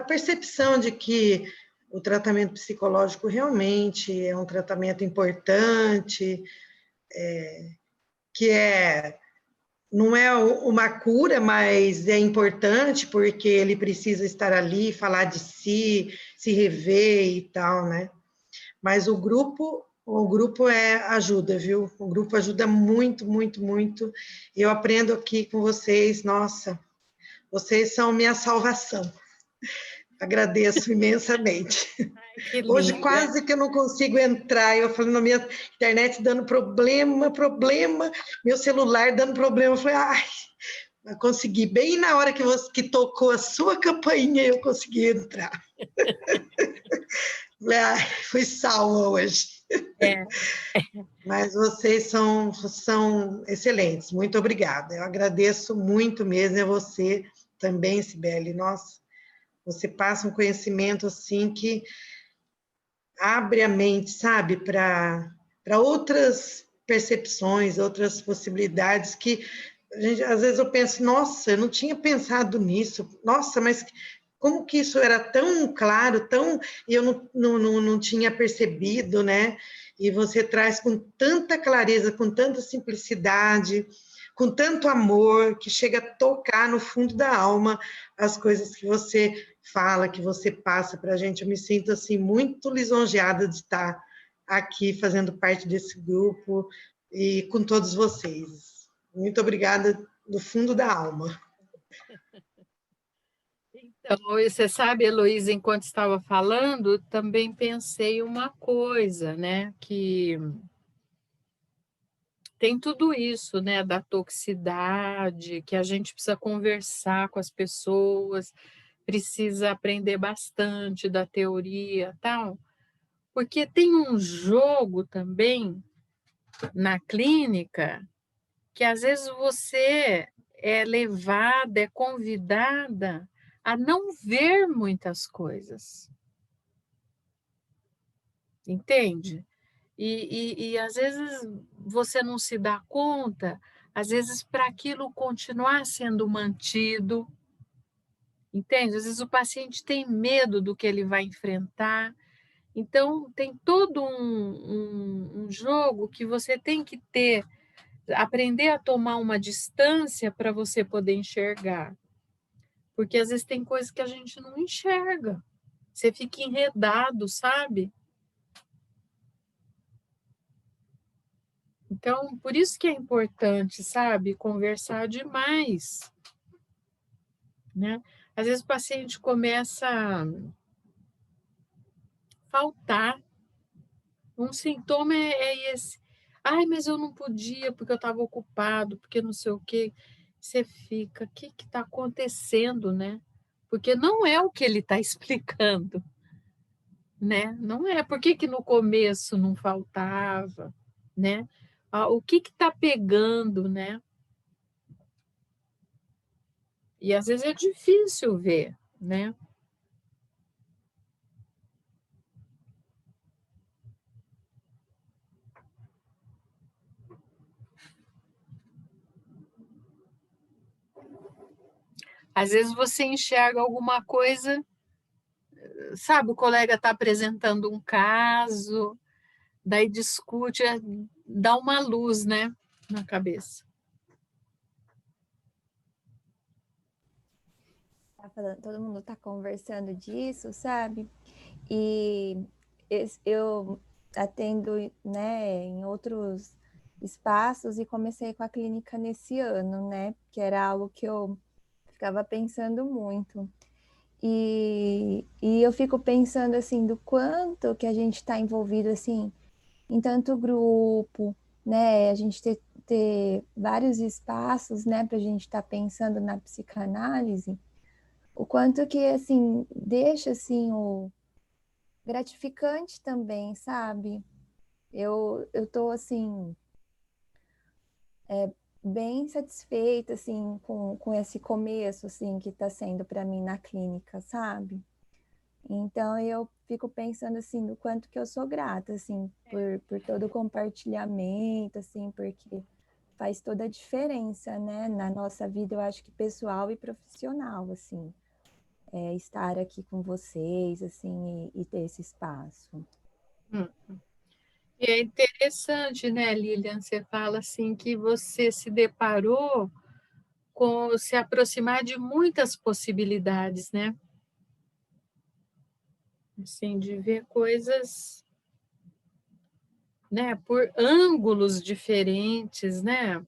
percepção de que o tratamento psicológico realmente é um tratamento importante, que não é uma cura, mas é importante porque ele precisa estar ali, falar de si, se rever e tal, né? Mas o grupo ajuda, viu? O grupo ajuda muito, muito, muito. Eu aprendo aqui com vocês, nossa, vocês são minha salvação. Agradeço imensamente. Que Hoje linda. quase que eu não consigo entrar. Eu falei, na minha internet dando problema, meu celular dando problema. Eu falei, ai, eu consegui. Bem na hora que tocou a sua campainha, eu consegui entrar. Falei, ai, fui salva hoje. É. Mas vocês são excelentes. Muito obrigada. Eu agradeço muito mesmo a você também, Cibele. Nossa, você passa um conhecimento assim que abre a mente, sabe, para outras percepções, outras possibilidades que às vezes eu penso, nossa, eu não tinha pensado nisso, nossa, mas como que isso era tão claro, e eu não tinha percebido, né? E você traz com tanta clareza, com tanta simplicidade, com tanto amor, que chega a tocar no fundo da alma as coisas que você fala, que você passa para a gente. Eu me sinto assim muito lisonjeada de estar aqui fazendo parte desse grupo e com todos vocês. Muito obrigada do fundo da alma. Então, você sabe, Heloísa, enquanto estava falando, também pensei uma coisa, né? Que tem tudo isso, né? Da toxicidade, que a gente precisa conversar com as pessoas, precisa aprender bastante da teoria, tal. Porque tem um jogo também na clínica que às vezes você é levada, é convidada a não ver muitas coisas, entende? E às vezes você não se dá conta, às vezes para aquilo continuar sendo mantido, entende? Às vezes o paciente tem medo do que ele vai enfrentar, então tem todo um jogo que você tem que ter, aprender a tomar uma distância para você poder enxergar. Porque às vezes tem coisas que a gente não enxerga. Você fica enredado, sabe? Então, por isso que é importante, sabe, conversar demais, né? Às vezes o paciente começa a faltar. Um sintoma é esse. Ai, mas eu não podia porque eu estava ocupado, porque não sei o quê. Você fica, o que está acontecendo, né? Porque não é o que ele está explicando, né? Não é. Por que que no começo não faltava, né? O que está pegando, né? E às vezes é difícil ver, né? Às vezes você enxerga alguma coisa, sabe, o colega está apresentando um caso, daí discute, dá uma luz, né, na cabeça. Todo mundo está conversando disso, sabe? E eu atendo, né, em outros espaços e comecei com a clínica nesse ano, né? Que era algo que eu ficava pensando muito. E eu fico pensando, assim, do quanto que a gente está envolvido, assim, em tanto grupo, né? A gente ter vários espaços, né, para a gente estar pensando na psicanálise, o quanto que, assim, deixa, assim, o gratificante também, sabe? Eu tô, assim, bem satisfeita, assim, com esse começo, assim, que está sendo para mim na clínica, sabe? Então, eu fico pensando, assim, do quanto que eu sou grata, assim, por todo o compartilhamento, assim, porque faz toda a diferença, né, na nossa vida, eu acho que pessoal e profissional, assim, estar aqui com vocês, assim, e ter esse espaço. E é interessante, né, Lilian, você fala assim que você se deparou com se aproximar de muitas possibilidades, né? Assim, de ver coisas, né, por ângulos diferentes, né?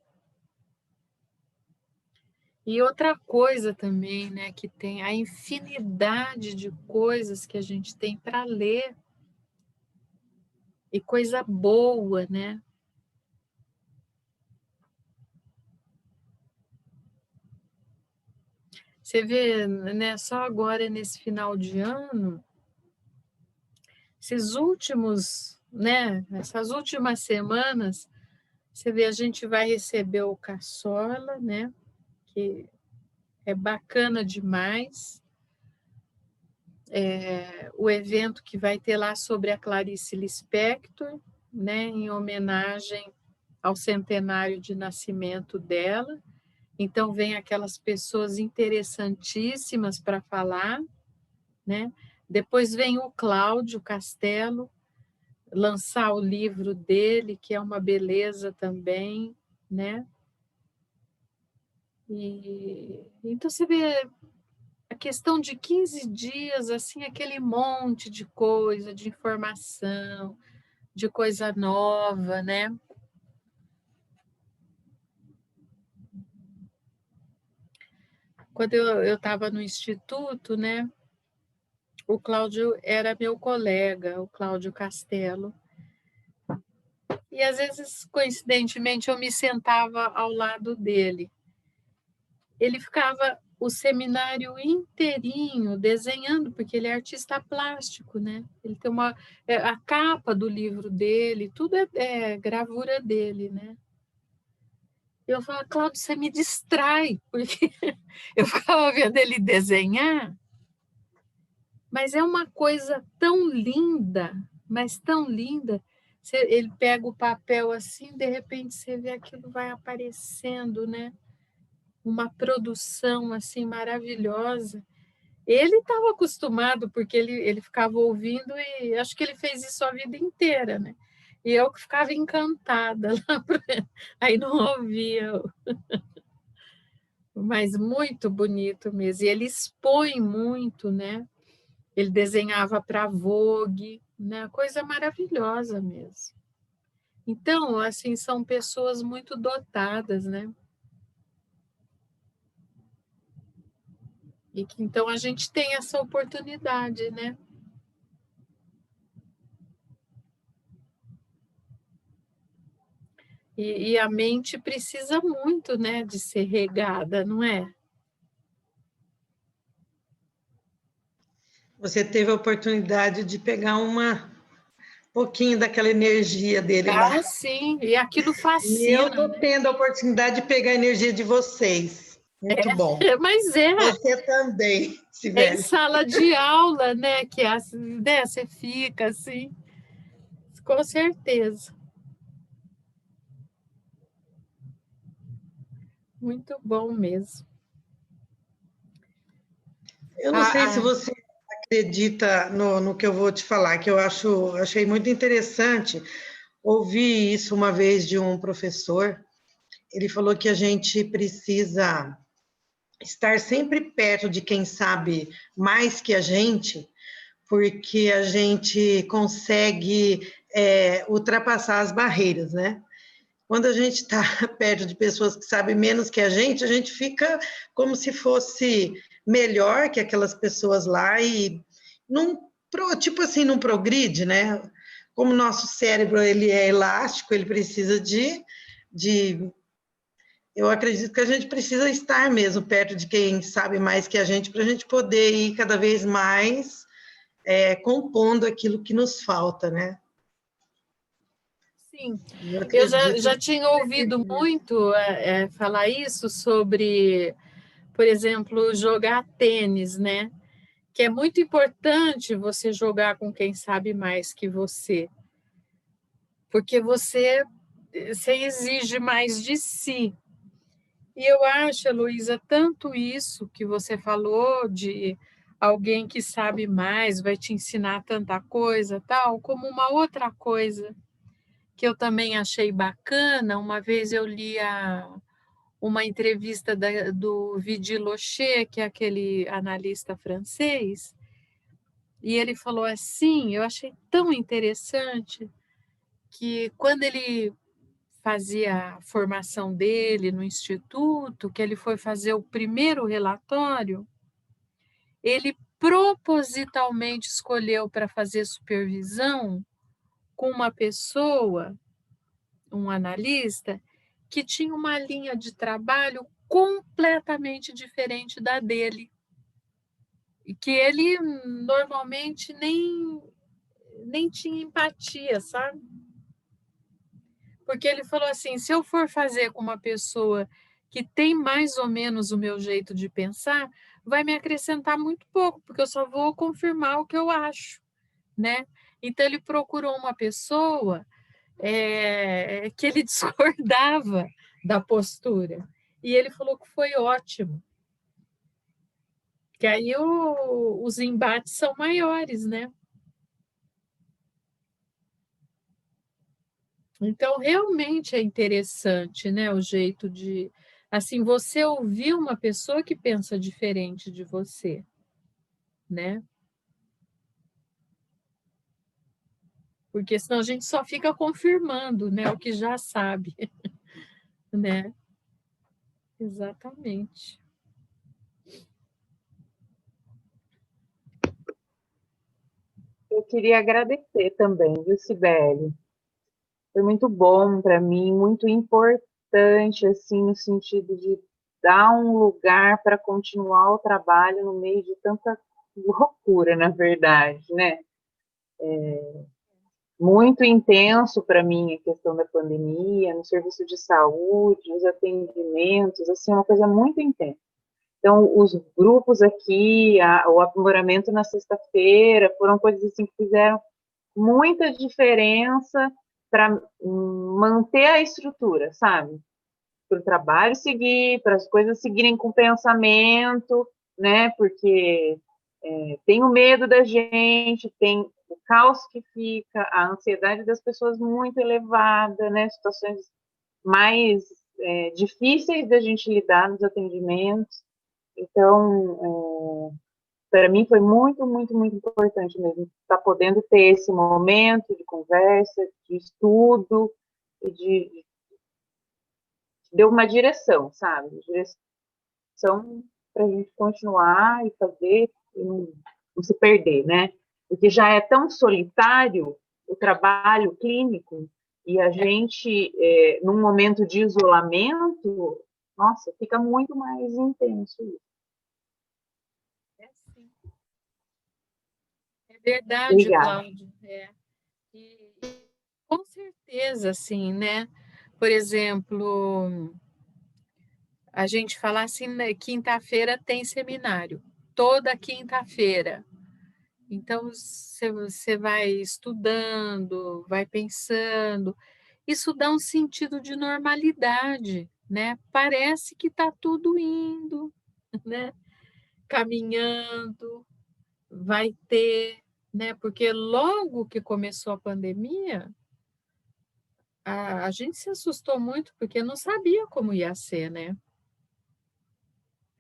E outra coisa também, né, que tem a infinidade de coisas que a gente tem para ler, e coisa boa, né? Você vê, né, só agora nesse final de ano, esses últimos, né, essas últimas semanas, você vê, a gente vai receber o Caçola, né, que é bacana demais. O evento que vai ter lá sobre a Clarice Lispector, né, em homenagem ao centenário de nascimento dela. Então, vem aquelas pessoas interessantíssimas para falar, né? Depois vem o Cláudio Castelo lançar o livro dele, que é uma beleza também, né? Então, você vê a questão de 15 dias, assim, aquele monte de coisa, de informação, de coisa nova, né? Quando eu estava no instituto, né? O Cláudio era meu colega, o Cláudio Castelo. E, às vezes, coincidentemente, eu me sentava ao lado dele. Ele ficava o seminário inteirinho desenhando, porque ele é artista plástico, né? Ele tem a capa do livro dele, tudo é gravura dele, né? Eu falava, Cláudio, você me distrai, porque eu ficava vendo ele desenhar, mas é uma coisa tão linda, mas tão linda. Ele pega o papel assim, de repente você vê aquilo vai aparecendo, né? Uma produção assim maravilhosa. Ele estava acostumado, porque ele ficava ouvindo, e acho que ele fez isso a vida inteira, né? E eu que ficava encantada lá, aí não ouvia. Mas muito bonito mesmo. E ele expõe muito, né? Ele desenhava para a Vogue, né? Coisa maravilhosa mesmo. Então, assim, são pessoas muito dotadas, né? E que, então, a gente tem essa oportunidade, né? E a mente precisa muito, né, de ser regada, não é? Você teve a oportunidade de pegar pouquinho daquela energia dele lá. Ah, sim, e aquilo E eu fascina, estou né? tendo a oportunidade de pegar a energia de vocês. Muito bom. Mas Você também, em Sibeli. sala de aula, né, que né, você fica assim, com certeza. Muito bom mesmo. Eu não sei se você acredita no que eu vou te falar, que eu achei muito interessante. Ouvi isso uma vez de um professor. Ele falou que a gente precisa estar sempre perto de quem sabe mais que a gente, porque a gente consegue ultrapassar as barreiras, né? Quando a gente está perto de pessoas que sabem menos que a gente fica como se fosse melhor que aquelas pessoas lá e tipo assim, não progride, né? Como o nosso cérebro ele é elástico, ele precisa eu acredito que a gente precisa estar mesmo perto de quem sabe mais que a gente para a gente poder ir cada vez mais compondo aquilo que nos falta, né? Sim, eu já tinha ouvido que muito falar isso sobre, por exemplo, jogar tênis, né? Que é muito importante você jogar com quem sabe mais que você, porque você exige mais de si. E eu acho, Heloísa, tanto isso que você falou de alguém que sabe mais, vai te ensinar tanta coisa, tal, como uma outra coisa que eu também achei bacana. Uma vez eu li uma entrevista do Vidi Locher, que é aquele analista francês, e ele falou assim, eu achei tão interessante, que quando ele fazia a formação dele no instituto, que ele foi fazer o primeiro relatório, ele propositalmente escolheu para fazer supervisão com uma pessoa, um analista, que tinha uma linha de trabalho completamente diferente da dele. E que ele normalmente nem tinha empatia, sabe? Porque ele falou assim, se eu for fazer com uma pessoa que tem mais ou menos o meu jeito de pensar, vai me acrescentar muito pouco, porque eu só vou confirmar o que eu acho, né? Então, ele procurou uma pessoa que ele discordava da postura. E ele falou que foi ótimo. Que aí os embates são maiores, né? Então, realmente é interessante, né, o jeito de, assim, você ouvir uma pessoa que pensa diferente de você, né? Porque senão a gente só fica confirmando, né, o que já sabe, né? Exatamente. Eu queria agradecer também, viu, Cibele? Foi muito bom para mim, muito importante, assim, no sentido de dar um lugar para continuar o trabalho no meio de tanta loucura, na verdade, né? Muito intenso para mim a questão da pandemia, no serviço de saúde, os atendimentos, assim, uma coisa muito intensa. Então, os grupos aqui, o aprimoramento na sexta-feira, foram coisas assim que fizeram muita diferença para manter a estrutura, sabe? Para o trabalho seguir, para as coisas seguirem com pensamento, né? Porque tem o medo da gente, tem o caos que fica, a ansiedade das pessoas muito elevada, né? Situações mais difíceis da gente lidar nos atendimentos. Então, para mim foi muito, muito, muito importante mesmo estar podendo ter esse momento de conversa, de estudo, e de deu uma direção, sabe? Direção para a gente continuar e fazer e não se perder, né? Porque já é tão solitário o trabalho clínico e a gente, num momento de isolamento, nossa, fica muito mais intenso isso. Sim. É verdade, Obrigada. Cláudio. E, com certeza, sim, né? Por exemplo, a gente fala assim, né, quinta-feira tem seminário, toda quinta-feira. Então, você vai estudando, vai pensando, isso dá um sentido de normalidade, né? Parece que está tudo indo, né? Caminhando, vai ter, né? Porque logo que começou a pandemia, a gente se assustou muito porque não sabia como ia ser, né?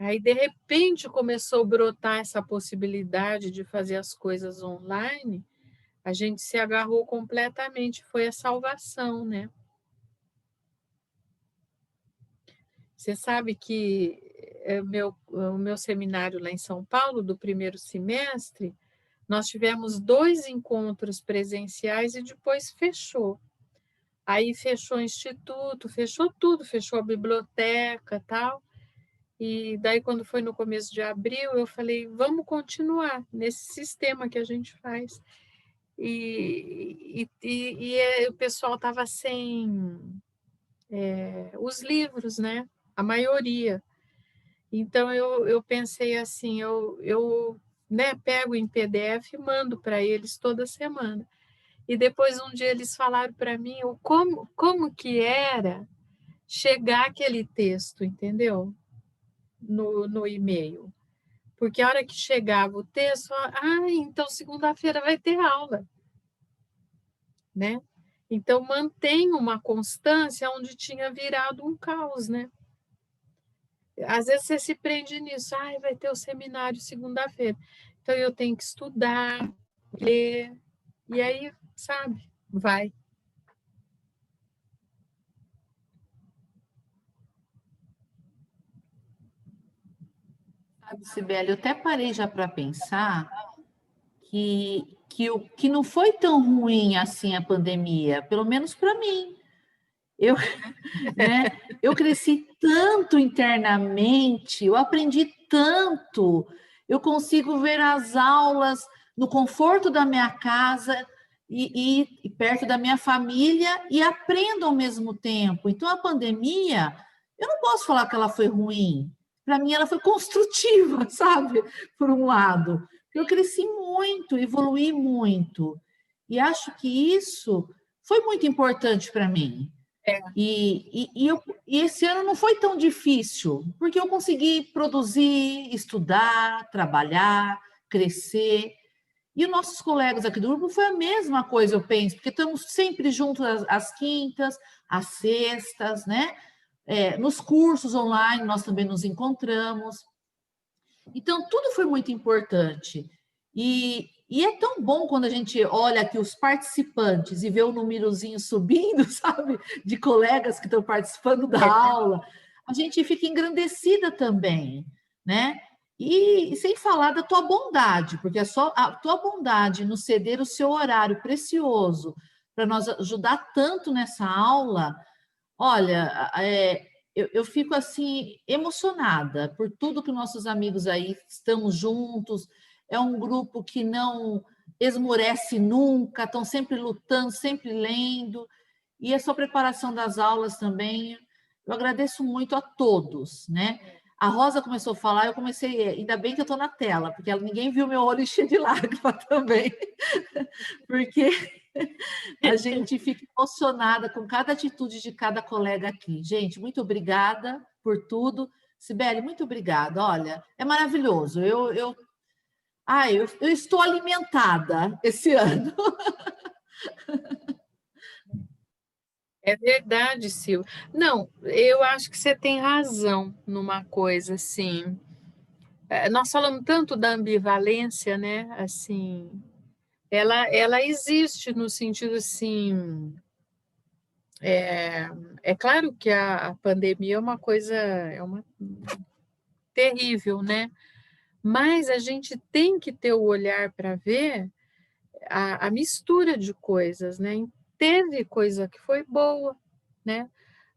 Aí, de repente, começou a brotar essa possibilidade de fazer as coisas online, a gente se agarrou completamente, foi a salvação, né? Você sabe que o meu seminário lá em São Paulo, do primeiro semestre, nós tivemos 2 encontros presenciais e depois fechou. Aí fechou o instituto, fechou tudo, fechou a biblioteca, tal. E daí, quando foi no começo de abril, eu falei, vamos continuar nesse sistema que a gente faz. O pessoal estava sem os livros, né? A maioria. Então, eu pensei assim, eu né, pego em PDF e mando para eles toda semana. E depois, um dia, eles falaram para mim como que era chegar aquele texto, entendeu? No e-mail. Porque a hora que chegava o texto, então segunda-feira vai ter aula, né? Então mantém uma constância onde tinha virado um caos, né? Às vezes você se prende nisso, vai ter o seminário segunda-feira. Então eu tenho que estudar, ler, e aí, sabe, vai. Sibeli, eu até parei já para pensar que não foi tão ruim assim a pandemia, pelo menos para mim. Eu, né, eu cresci tanto internamente, eu aprendi tanto, eu consigo ver as aulas no conforto da minha casa e perto da minha família e aprendo ao mesmo tempo. Então, a pandemia, eu não posso falar que ela foi ruim. Para mim, ela foi construtiva, sabe? Por um lado. Eu cresci muito, evoluí muito. E acho que isso foi muito importante para mim. E esse ano não foi tão difícil, porque eu consegui produzir, estudar, trabalhar, crescer. E os nossos colegas aqui do grupo foi a mesma coisa, eu penso, porque estamos sempre juntos às quintas, às sextas, né? Nos cursos online nós também nos encontramos. Então, tudo foi muito importante. E é tão bom quando a gente olha aqui os participantes e vê o númerozinho subindo, sabe? De colegas que estão participando da aula. A gente fica engrandecida também, né? E sem falar da tua bondade, porque a tua bondade no ceder o seu horário precioso para nós ajudar tanto nessa aula, olha, eu fico assim emocionada por tudo que nossos amigos aí estamos juntos. É um grupo que não esmorece nunca, estão sempre lutando, sempre lendo. E a sua preparação das aulas também, eu agradeço muito a todos, né? A Rosa começou a falar, eu comecei, ainda bem que eu estou na tela, porque ninguém viu meu olho cheio de lágrimas também, porque a gente fica emocionada com cada atitude de cada colega aqui. Gente, muito obrigada por tudo. Sibeli, muito obrigada. Olha, é maravilhoso. Eu estou alimentada esse ano. É verdade, Sil. Não, eu acho que você tem razão numa coisa, assim. Nós falamos tanto da ambivalência, né? Assim, ela existe no sentido, assim. É claro que a pandemia é uma coisa, terrível, né? Mas a gente tem que ter o olhar para ver a mistura de coisas, né? Teve coisa que foi boa, né?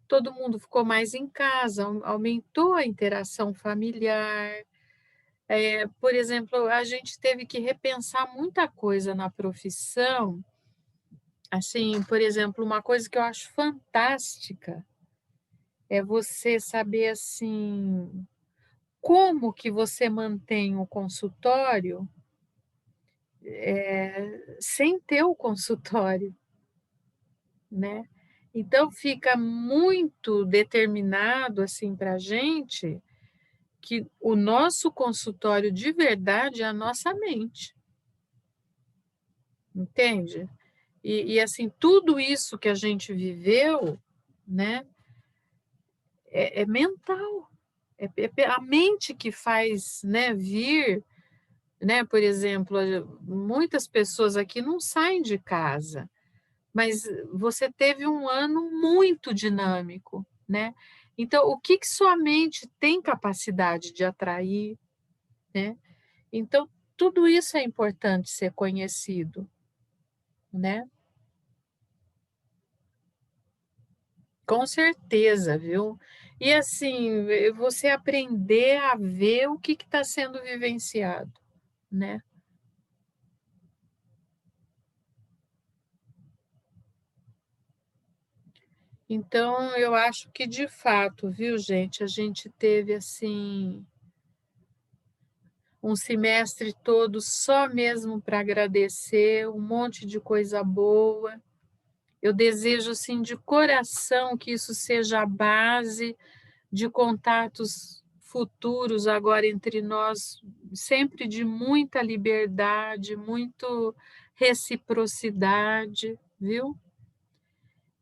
Todo mundo ficou mais em casa, aumentou a interação familiar. Por exemplo, a gente teve que repensar muita coisa na profissão. Assim, por exemplo, uma coisa que eu acho fantástica é você saber assim como que você mantém o consultório sem ter o consultório, né? Então fica muito determinado assim para a gente que o nosso consultório de verdade é a nossa mente, entende? E assim tudo isso que a gente viveu, né? É mental, é a mente que faz, né, vir, né? Por exemplo, muitas pessoas aqui não saem de casa, mas você teve um ano muito dinâmico, né? Então, o que sua mente tem capacidade de atrair, né? Então, tudo isso é importante ser conhecido, né? Com certeza, viu? E assim, você aprender a ver o que está sendo vivenciado, né? Então, eu acho que de fato, viu, gente, a gente teve assim um semestre todo só mesmo para agradecer, um monte de coisa boa. Eu desejo assim de coração que isso seja a base de contatos futuros agora entre nós, sempre de muita liberdade, muito reciprocidade, viu?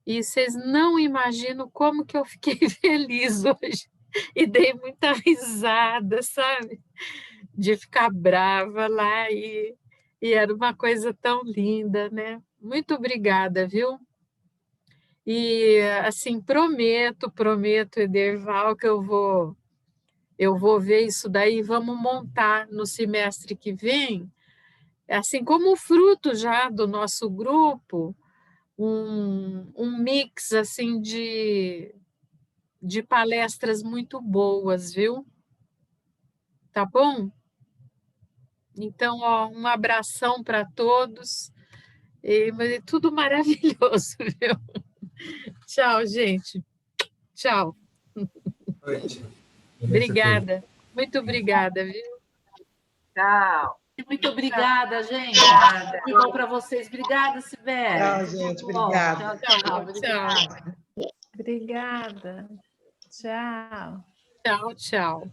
E vocês não imaginam como que eu fiquei feliz hoje e dei muita risada, sabe? De ficar brava lá e era uma coisa tão linda, né? Muito obrigada, viu? E assim, prometo, Ederval, que eu Eu vou ver isso daí, vamos montar no semestre que vem, assim como fruto já do nosso grupo, um mix assim de palestras muito boas, viu? Tá bom? Então, ó, um abração para todos. Mas é tudo maravilhoso, viu? Tchau, gente. Tchau. Noite. Obrigada. Muito obrigada, viu? Tchau. Muito obrigada, gente. Obrigada. Tudo bom para vocês. Obrigada, Sibeli. Tchau, gente. Tudo bom. Obrigada. Tchau, obrigada. Obrigada. Tchau. Tchau, tchau.